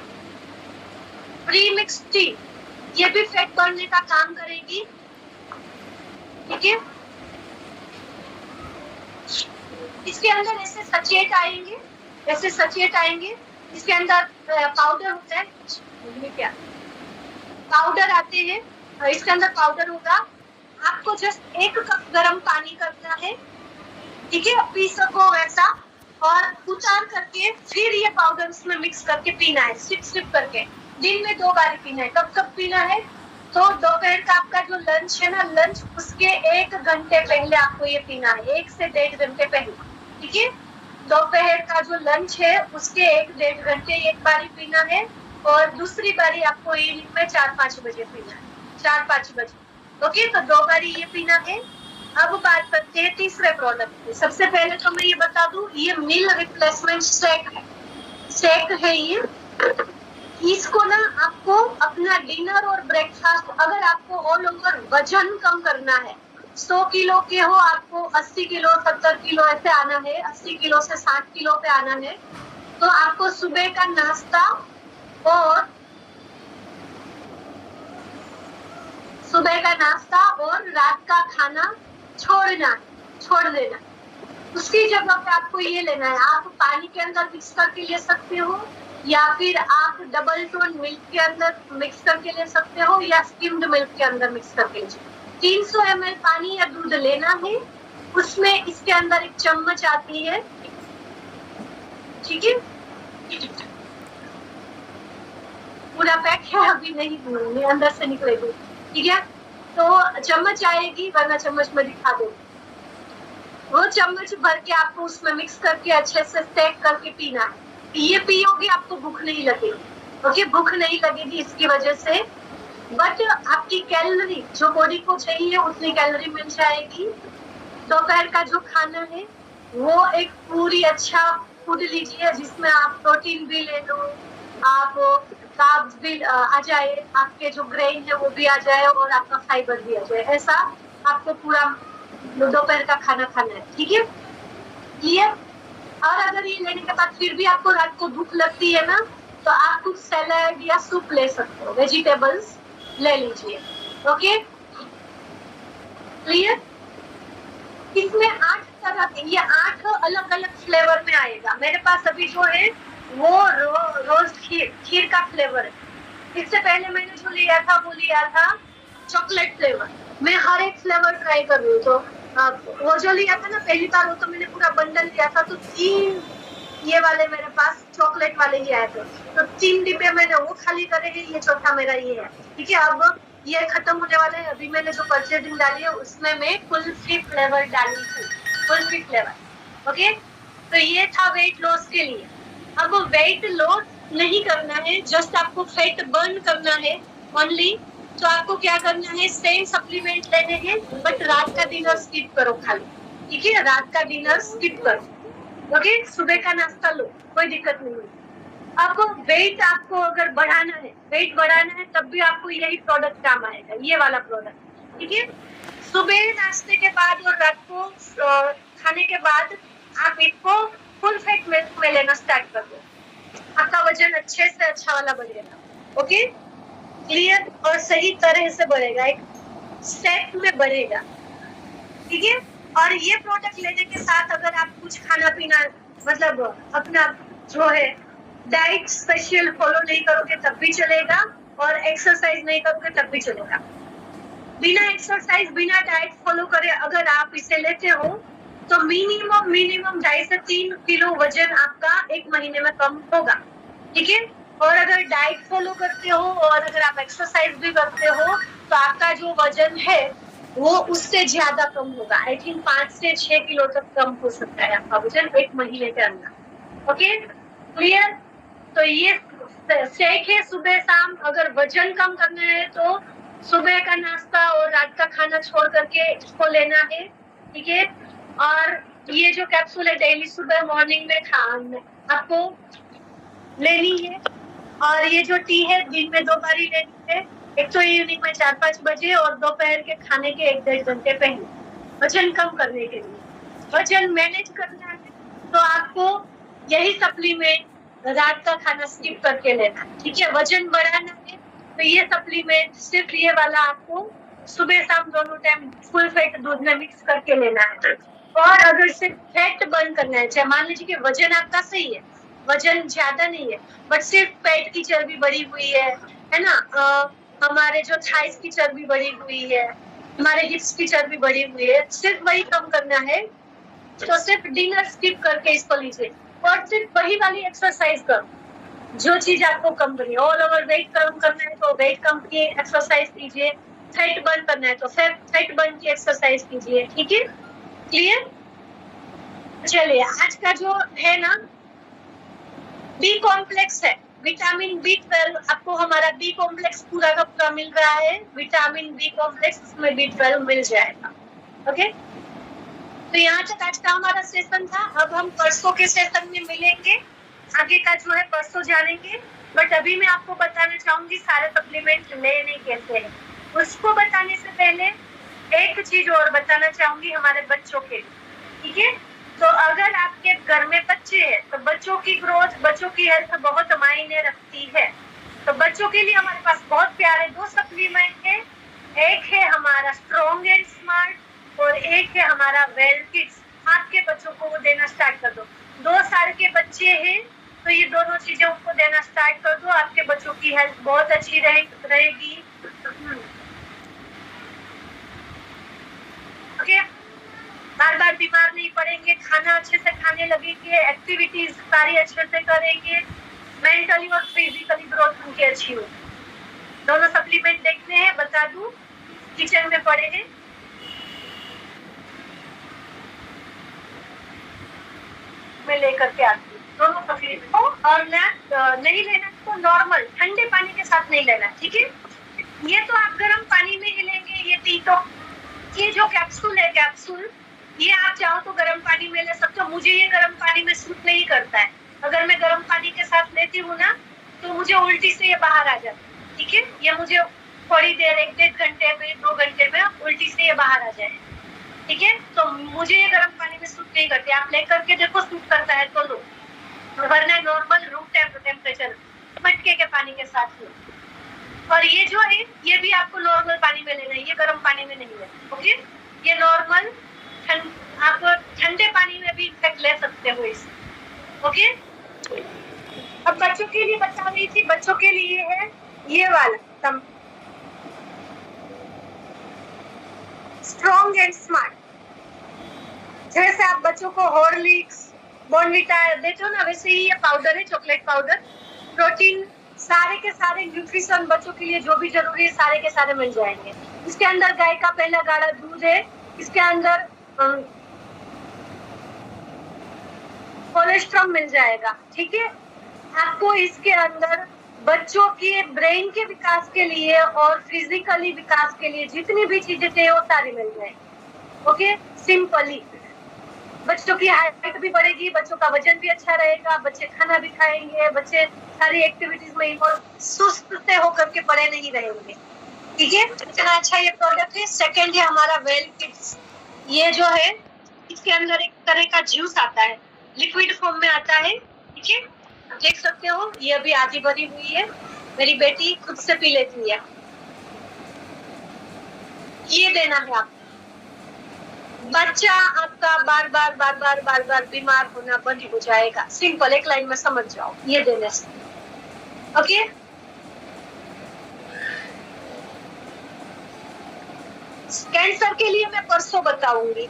प्री मिक्स टी, ये भी फैट बढ़ने का काम करेगी। ठीक है, इसके अंदर ऐसे सचेट आएंगे, इसके अंदर पाउडर होता है, क्या पाउडर आते हैं, इसके अंदर पाउडर होगा। आपको जस्ट 1 कप गर्म पानी करना है। ठीक है, पी सको वैसा, और उतार करके फिर ये पाउडर उसमें मिक्स करके पीना है, सिप करके। दिन में 2 बार पीना है। कब पीना है? तो दोपहर का आपका जो लंच है ना, लंच उसके 1 घंटे पहले आपको ये पीना है, 1 से 1.5 घंटे पहले। ठीक है, दोपहर का जो लंच है उसके 1-1.5 घंटे एक बारी पीना है, और दूसरी बारी आपको इवनिंग में 4-5 बजे पीना है, 4-5 बजे। ओके, तो 2 बारी ये पीना है। अब बात करते हैं तीसरे प्रोडक्ट की। सबसे पहले तो मैं ये बता दूं, ये मील रिप्लेसमेंट शेक है ये। इसको ना आपको अपना डिनर और ब्रेकफास्ट, अगर आपको ऑल ओवर वजन कम करना है, 100 किलो के हो, आपको 80 किलो 70 किलो ऐसे आना है, 80 किलो से 60 किलो पे आना है, तो आपको सुबह का नाश्ता और रात का खाना छोड़ देना। उसकी जगह पे आपको ये लेना है, आप पानी के अंदर मिक्स करके ले सकते हो, या फिर आप डबल टोन मिल्क के अंदर मिक्स करके ले सकते हो, या स्किम्ड मिल्क के अंदर मिक्स करके ले सकते हो। 300 ml पानी या दूध लेना है, उसमें इसके अंदर एक चम्मच आती है, ठीक है, पूरा पैक है, अभी नहीं अंदर से निकलेगी, ठीक है। तो चम्मच आएगी, वरना चम्मच में दिखा दो। वो चम्मच भर के आपको उसमें मिक्स करके अच्छे से स्टेक करके पीना है। ये पियोगे आपको भूख नहीं लगेगी, ओके, भूख नहीं लगेगी इसकी वजह से, बट आपकी कैलोरी जो बॉडी को चाहिए उतनी कैलोरी मिल जाएगी। दोपहर का जो खाना है वो एक पूरी अच्छा फूड लीजिए, जिसमें आप प्रोटीन भी ले लो, आप कार्ब्स भी आ जाए, आपके जो ग्रेन है वो भी आ जाए, और आपका फाइबर भी आ जाए। ऐसा आपको पूरा दोपहर का खाना खाना है, ठीक है, क्लियर। और अगर ये लेने के बाद फिर भी आपको रात को भूख लगती है ना, तो आप कुछ सैलेड या सूप ले सकते हो, वेजिटेबल्स ले लीजिए, ओके, क्लियर। इसमें 8 तरह के, ये 8 अलग अलग फ्लेवर में आएगा। मेरे पास अभी जो है वो रोज खीर का फ्लेवर है। इससे पहले मैंने जो लिया था वो लिया था चॉकलेट फ्लेवर। मैं हर एक फ्लेवर ट्राई कर रही हूँ। तो वो जो लिया था ना पहली बार, वो तो मैंने पूरा बंडल लिया था, तो 3 ये वाले मेरे पास चॉकलेट वाले ही आए थे, तो 3 डिब्बे मैंने वो खाली करे हैं, ये चौथा मेरा ये है, ठीक है। अब ये खत्म होने वाला है। अभी मैंने जो परचेजिंग डाली है उसमें मैं कुल्फी फ्लेवर डाली थी, कुल्फी फ्लेवर, ओके। तो ये था वेट लॉस के लिए। अब वेट लॉस नहीं करना है, जस्ट आपको फैट बर्न करना है ओनली। तो आपको क्या करना है, सेम सप्लीमेंट लेने हैं, बट रात का डिनर स्किप करो खाली, ठीक है, रात का डिनर स्किप करो, ओके। सुबह का नाश्ता लो, कोई दिक्कत नहीं है। अब वेट आपको अगर बढ़ाना है, वेट बढ़ाना है, तब भी आपको यही प्रोडक्ट काम आएगा, ये वाला प्रोडक्ट, ठीक है। सुबह नाश्ते के बाद और रात को खाने के बाद आप इसको फुल फैट मिल्क में लेना स्टार्ट कर दो, आपका वजन अच्छे से अच्छा वाला बढ़ेगा, ओके, क्लियर, और सही तरह से बढ़ेगा, एक स्टेप में बढ़ेगा, ठीक है। और ये प्रोडक्ट लेने के साथ अगर आप कुछ खाना पीना, मतलब अपना जो है डाइट स्पेशल फॉलो नहीं करोगे तब भी चलेगा, और एक्सरसाइज नहीं करोगे तब भी चलेगा। बिना एक्सरसाइज बिना डाइट फॉलो करे अगर आप इसे लेते हो तो मिनिमम 2.5 से 3 किलो वजन आपका 1 महीने में कम होगा, ठीक है। और अगर डाइट फॉलो करते हो और अगर आप एक्सरसाइज भी करते हो तो आपका जो वजन है वो उससे ज्यादा कम होगा। आई थिंक 5 से 6 किलो तक कम हो सकता है आपका वजन 1 महीने के अंदर, ओके, क्लियर। तो ये शेक है सुबह शाम। अगर वजन कम करना है तो सुबह का नाश्ता और रात का खाना छोड़ करके इसको लेना है, ठीक है। और ये जो कैप्सूल है डेली सुबह मॉर्निंग में आपको लेनी है। और ये जो टी है दिन में 2 बार ही लेनी है, एक तो इवनिंग में 4-5 बजे और दोपहर के खाने के 1-1.5 घंटे पहले, वजन कम करने के लिए। वजन मैनेज करना है तो आपको यही सप्लीमेंट रात का खाना स्किप करके लेना है, ठीक है। वजन बढ़ाना है तो ये सप्लीमेंट सिर्फ ये वाला आपको सुबह शाम दोनों टाइम फुल फैट दूध में मिक्स करके लेना है। और अगर सिर्फ फैट बर्न करना है, चाहे मान लीजिए कि वजन आपका सही है, वजन ज्यादा नहीं है, बट सिर्फ पेट की चर्बी बढ़ी हुई है ना, हमारे जो थाइस की चर्बी बढ़ी हुई है, हमारे हिप्स की चर्बी बढ़ी हुई है, सिर्फ वही कम करना है, तो सिर्फ डिनर स्किप करके इसको लीजिए और सिर्फ वही वाली एक्सरसाइज करो जो चीज आपको कम करनी है। ऑल ओवर वेट कम करना है तो वेट कम की एक्सरसाइज कीजिए, फैट बर्न करना है तो फैट बर्न की एक्सरसाइज कीजिए, ठीक है, क्लियर। चलिए आज का जो है ना बी कॉम्प्लेक्स है, विटामिन B12, आपको हमारा बी कॉम्प्लेक्स पूरा का पूरा मिल रहा है, विटामिन बी कॉम्प्लेक्स, इसमें B12 मिल जाएगा, ओके। तो यहाँ तक आज का हमारा सेशन था। अब हम परसों के सेशन में मिलेंगे, आगे का जो है परसों जानेंगे। बट अभी मैं आपको बताना चाहूंगी सारे सप्लीमेंट लेने कैसे हैं। उसको बताने से पहले एक चीज और बताना चाहूंगी हमारे बच्चों के लिए, ठीक है। तो अगर आपके घर में बच्चे हैं तो बच्चों की ग्रोथ, बच्चों की हेल्थ बहुत मायने रखती है। तो बच्चों के लिए हमारे पास बहुत प्यारे 2 सप्लीमेंट है। एक है हमारा स्ट्रॉन्ग एंड स्मार्ट और एक है हमारा वेल किड्स। आपके बच्चों को वो देना स्टार्ट कर दो। 2 साल के बच्चे हैं तो ये दोनों चीजें उनको देना स्टार्ट कर दो। आपके बच्चों की हेल्थ बहुत अच्छी रहेगी। ओके, बार बार बीमार नहीं पड़ेंगे, खाना अच्छे से खाने लगेंगे, एक्टिविटीज सारी अच्छे से करेंगे, मेंटली और फिजिकली ग्रोथ उनकी अच्छी होगी। दोनों सप्लीमेंट देखने हैं, बता दूं, किचन में पड़े हैं। मैं लेकर के आती हूँ दोनों सप्लीमेंट को। और नहीं लेना तो नॉर्मल ठंडे पानी के साथ नहीं लेना, ठीक है। ये तो आप गर्म पानी में ही लेंगे। ये तीतो, ये जो कैप्सूल है, कैप्सूल ये आप चाहो तो गर्म पानी में ले सकते हो। मुझे ये गर्म पानी में सूट नहीं करता है। अगर मैं गर्म पानी के साथ लेती हूँ ना तो मुझे उल्टी से ये बाहर आ जाता है, ठीक है। ये मुझे थोड़ी देर, 1-1.5 घंटे में, 2 घंटे में उल्टी से ये बाहर आ जाए, ठीक है। तो मुझे ये गर्म पानी में सूट नहीं करती। आप लेकर के देखो, सूट करता है तो लो, वरना नॉर्मल रूम टेम्परेचर मटके के पानी के साथ लो। और ये जो है ये भी आपको नॉर्मल पानी में लेना है, ये गर्म पानी में नहीं लेना, ओके। ये नॉर्मल आप ठंडे पानी में भी इनफेक्ट ले सकते हो इसे, ओके। अब बच्चों के लिए बता रही थी, बच्चों के लिए है ये वाला स्ट्रॉन्ग एंड स्मार्ट। जैसे आप बच्चों को हॉर्लिक्स, बॉर्नविटा देते हो ना, वैसे ही ये पाउडर है, चॉकलेट पाउडर। प्रोटीन, सारे के सारे न्यूट्रिशन बच्चों के लिए जो भी जरूरी है सारे के सारे मिल जाएंगे। इसके अंदर गाय का पहला गाढ़ा दूध है, इसके अंदर कोलेस्ट्रॉल मिल जाएगा, ठीक है। आपको इसके अंदर बच्चों के ब्रेन के विकास के लिए और फिजिकली विकास के लिए जितनी भी चीजें चाहिए वो सारी मिल जाएगी, ओके। सिंपली बच्चों की हाइट भी बढ़ेगी, बच्चों का वजन भी अच्छा रहेगा, बच्चे खाना भी खाएंगे, बच्चे सारी एक्टिविटीज में सुस्त से होकर के पड़े नहीं रहेंगे, ठीक है। इतना अच्छा ये प्रोडक्ट है। सेकंड है हमारा वेल किड्स। ये जो है इसके अंदर एक तरह का जूस आता है, लिक्विड फॉर्म में आता है, ठीक है। देख सकते हो ये अभी आधी भरी हुई है, मेरी बेटी खुद से पी लेती है। ये देना है आपको। बच्चा आपका बार बार बीमार होना बंद हो जाएगा। सिंपल, एक लाइन में समझ जाओ ये देने से, ओके। कैंसर के लिए मैं परसों बताऊंगी,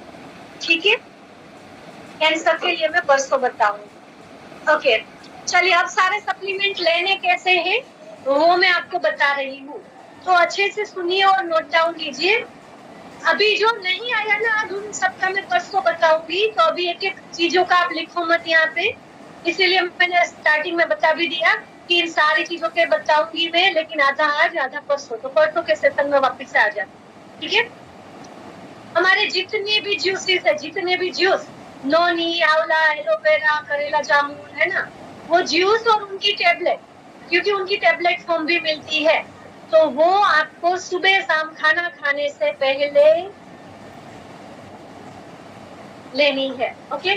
ठीक है। कैंसर के लिए मैं परसों बताऊंगी, ओके। चलिए, अब सारे सप्लीमेंट लेने कैसे हैं वो मैं आपको बता रही हूँ, तो अच्छे से सुनिए और नोट डाउन कीजिए। अभी जो नहीं आया ना, आज उन सबका मैं परसों बताऊंगी, तो अभी एक एक चीजों का आप लिखो मत यहाँ पे, इसीलिए मैंने स्टार्टिंग में बता भी दिया कि इन सारी चीजों के बताऊंगी मैं, लेकिन आधा आज आधा परसों, तो परसों के सेशन में वापिस से आ जाता, ठीक है। हमारे जितने भी जूसेस है, जितने भी जूस, नोनी, आंवला, एलोवेरा, करेला जामुन है ना, वो जूस और उनकी टेबलेट, क्योंकि उनकी टेबलेट फॉर्म भी मिलती है, तो वो आपको सुबह शाम खाना खाने से पहले लेनी है, ओके।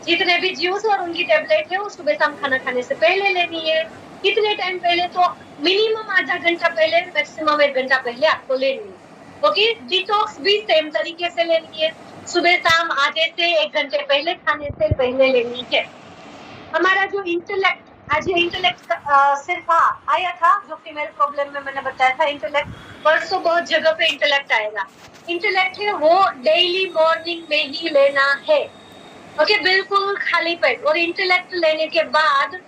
जितने भी जूस और उनकी टेबलेट है वो सुबह शाम खाना खाने से पहले लेनी है। कितने टाइम पहले? तो मिनिमम आधा घंटा पहले, मैक्सिमम 1 घंटा पहले आपको लेनी है, ओके। डिटॉक्स भी सेम तरीके से लेनी है, सुबह शाम आधे से 1 घंटे पहले खाने से पहले लेनी है। हमारा जो इंटेलेक्ट, आज ये इंटेलेक्ट सिर्फ आया था जो फीमेल प्रॉब्लम में मैंने बताया था, इंटेलेक्ट परसों बहुत जगह पे इंटेलेक्ट आएगा। इंटेलेक्ट है वो डेली मॉर्निंग में ही लेना है, ओके, बिल्कुल खाली पेट। और इंटेलेक्ट लेने के बाद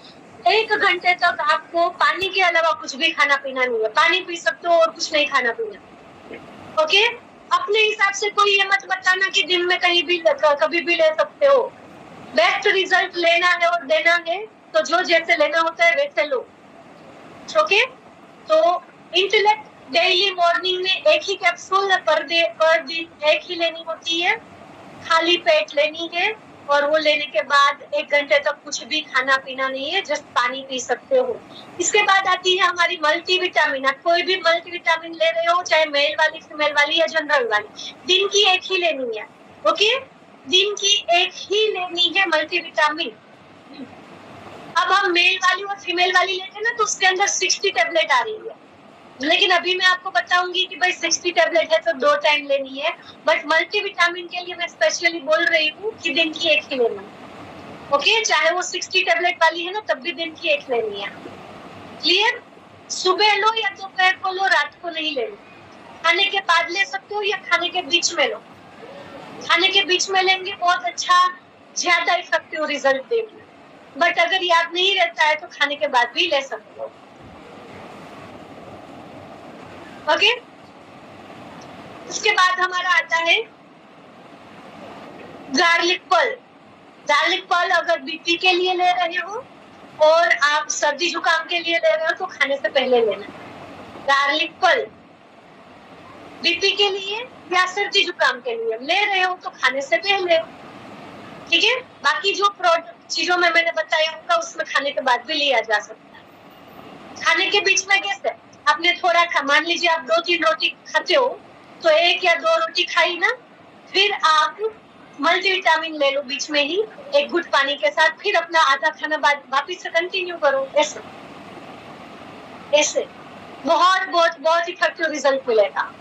1 घंटे तक आपको पानी के अलावा कुछ भी खाना पीना नहीं है। पानी पी सकते हो और कुछ नहीं खाना पीना, ओके। अपने हिसाब से कोई ये मत बताना कि दिन में कहीं भी कभी भी ले सकते हो। बेस्ट रिजल्ट लेना है और देना है तो जो जैसे लेना होता है वैसे लो, ओके। तो इंटेलेक्ट डेली मॉर्निंग में 1 ही कैप्सूल पर दिन 1 ही लेनी होती है, खाली पेट लेनी है, और वो लेने के बाद 1 घंटे तक कुछ भी खाना पीना नहीं है, जस्ट पानी पी सकते हो। इसके बाद आती है हमारी मल्टीविटामिन। आप कोई भी मल्टीविटामिन ले रहे हो, चाहे मेल वाली, फीमेल वाली या जनरल वाली, दिन की 1 ही लेनी है, ओके। दिन की एक ही लेनी है मल्टीविटामिन। अब हम मेल वाली और फीमेल वाली लेते हैं ना, तो उसके अंदर 60 टेबलेट आ रही है, लेकिन अभी मैं आपको बताऊंगी कि भाई 60 टेबलेट है तो 2 टाइम लेनी है, बट मल्टीविटामिन के लिए मैं स्पेशली बोल रही हूँ कि दिन की एक ही लेना है। ओके, चाहे वो 60 टेबलेट वाली है ना, तब भी दिन की एक लेनी है। क्लियर? सुबह लो या दोपहर को लो, रात को नहीं लेना। खाने के बाद ले सकते हो या खाने के बीच में लो। खाने के बीच में लेंगे बहुत अच्छा, ज्यादा इफेक्टिव रिजल्ट देगी, बट अगर याद नहीं रहता है तो खाने के बाद भी ले सकते हो। ओके, उसके बाद हमारा आता है गार्लिक पर्ल। गार्लिक पर्ल अगर बीपी के लिए ले रहे हो और आप सर्दी जुकाम के लिए ले रहे हो तो खाने से पहले लेना। गार्लिक पर्ल बीपी के लिए या सर्दी जुकाम के लिए ले रहे हो तो खाने से पहले, ठीक है। बाकी जो चीजों में मैंने बताया होगा उसमें खाने के बाद भी लिया जा सकता है। खाने के बीच में कैसे, आपने थोड़ा खा, मान लीजिए आप 2-3 रोटी खाते हो तो 1 या 2 रोटी खाई ना, फिर आप मल्टीविटामिन ले लो बीच में ही 1 घुट पानी के साथ, फिर अपना आधा खाना बाद वापिस से कंटिन्यू करो। ऐसे ऐसे बहुत बहुत बहुत इफेक्टिव रिजल्ट मिलेगा।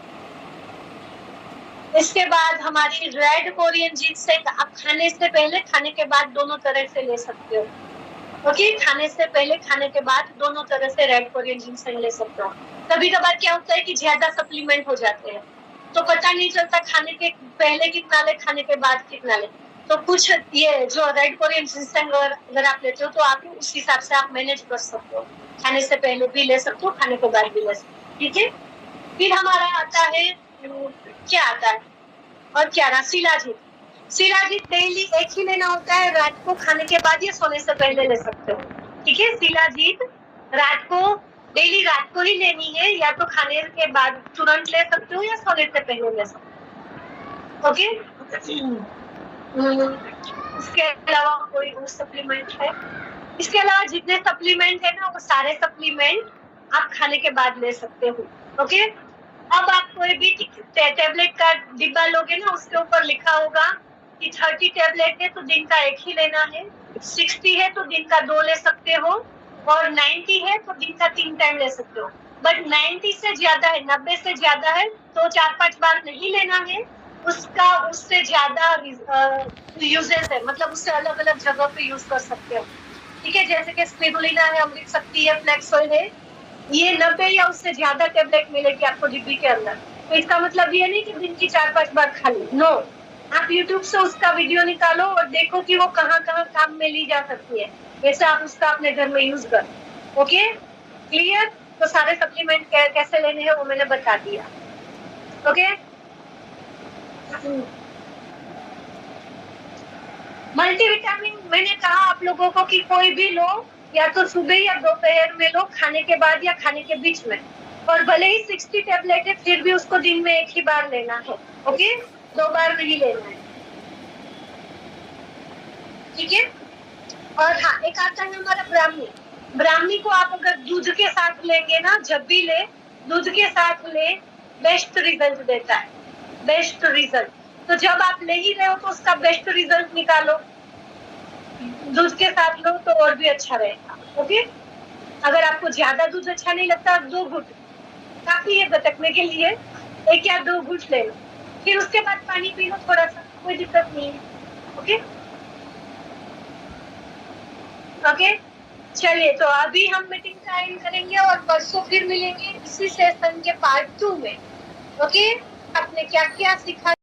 इसके बाद हमारी रेड कोरियन जिनसेंग, आप खाने से पहले खाने के बाद दोनों तरह से ले सकते हो। ओके, खाने से पहले खाने के बाद दोनों तरह से रेड कोरियन जिनसेंग ले सकते हो। कभी कभार क्या होता है कि ज्यादा सप्लीमेंट हो जाते हैं तो पता नहीं चलता खाने के पहले कितना ले, खाने के बाद कितना ले। तो कुछ ये जो रेड कोरियन जिनसेंग अगर आप लेते हो तो आप उस हिसाब से आप मैनेज कर सकते हो, खाने से पहले भी ले सकते हो, खाने के बाद भी ले सकते हो, ठीक है। फिर हमारा आता है, क्या आता है और क्या ना, शिलाजीत। शिलाजीत डेली एक ही लेना होता है, रात को खाने के बाद या सोने से पहले ले सकते हो, ठीक है। शिलाजीत रात को, डेली रात को ही लेनी है, या तो खाने के बाद तुरंत ले सकते हो या सोने से पहले ले सकते हो। ओके, इसके अलावा कोई और सप्लीमेंट है? इसके अलावा जितने सप्लीमेंट है ना, वो सारे सप्लीमेंट आप खाने के बाद ले सकते हो। ओके, अब आप कोई भी टेबलेट का डिब्बा लोगे ना, उसके ऊपर लिखा होगा कि 30 टेबलेट है तो दिन का एक ही लेना है, 60 है तो दिन का 2 ले सकते हो, और 90 है तो दिन का 3 टाइम ले सकते हो। बट 90 से ज्यादा है, 90 से ज्यादा है तो 4-5 बार नहीं लेना है, उसका उससे ज्यादा यूजेस है, मतलब उससे अलग अलग जगह पे यूज कर सकते हो, ठीक है। जैसे कि स्पिरुलिना है, अमृत शक्ति है, फ्लैक्स ऑयल है, ये 90 या उससे ज्यादा टेबलेट मिलेगी आपको डिब्बी के अंदर। तो इसका मतलब ये नहीं कि दिन की 4-5 बार खा ली, नो। आप YouTube से उसका वीडियो निकालो और देखो कि वो कहाँ कहाँ काम में ली जा सकती है, वैसे आप उसका अपने घर में यूज करो। Okay, clear? तो सारे सप्लीमेंट कैसे लेने हैं वो मैंने बता दिया। ओके, मल्टीविटामिन मैंने कहा आप लोगों को कि कोई भी लो, या तो सुबह या दोपहर में लो, खाने के बाद या खाने के बीच में, और भले ही 60 टेबलेट है फिर भी उसको दिन में एक ही बार लेना है। ओके, 2 बार नहीं लेना है, ठीक है। और हाँ, एक आता है हमारा ब्राह्मी। ब्राह्मी को आप अगर दूध के साथ लेंगे ना, जब भी ले दूध के साथ ले, बेस्ट रिजल्ट देता है, बेस्ट रिजल्ट। तो जब आप ले ही रहे हो तो उसका बेस्ट रिजल्ट निकालो, दूध के साथ लो तो और भी अच्छा रहेगा। ओके, अगर आपको ज्यादा दूध अच्छा नहीं लगता, 2 घुट काफी है बतकने के लिए, 1 या 2 घुट ले लो, फिर उसके बाद पानी पी लो थोड़ा सा, कोई दिक्कत नहीं है। ओके ओके, चलिए, तो अभी हम मीटिंग का एंड करेंगे और परसों फिर मिलेंगे इसी सेशन के पार्ट 2 में। ओके, आपने क्या क्या सीखा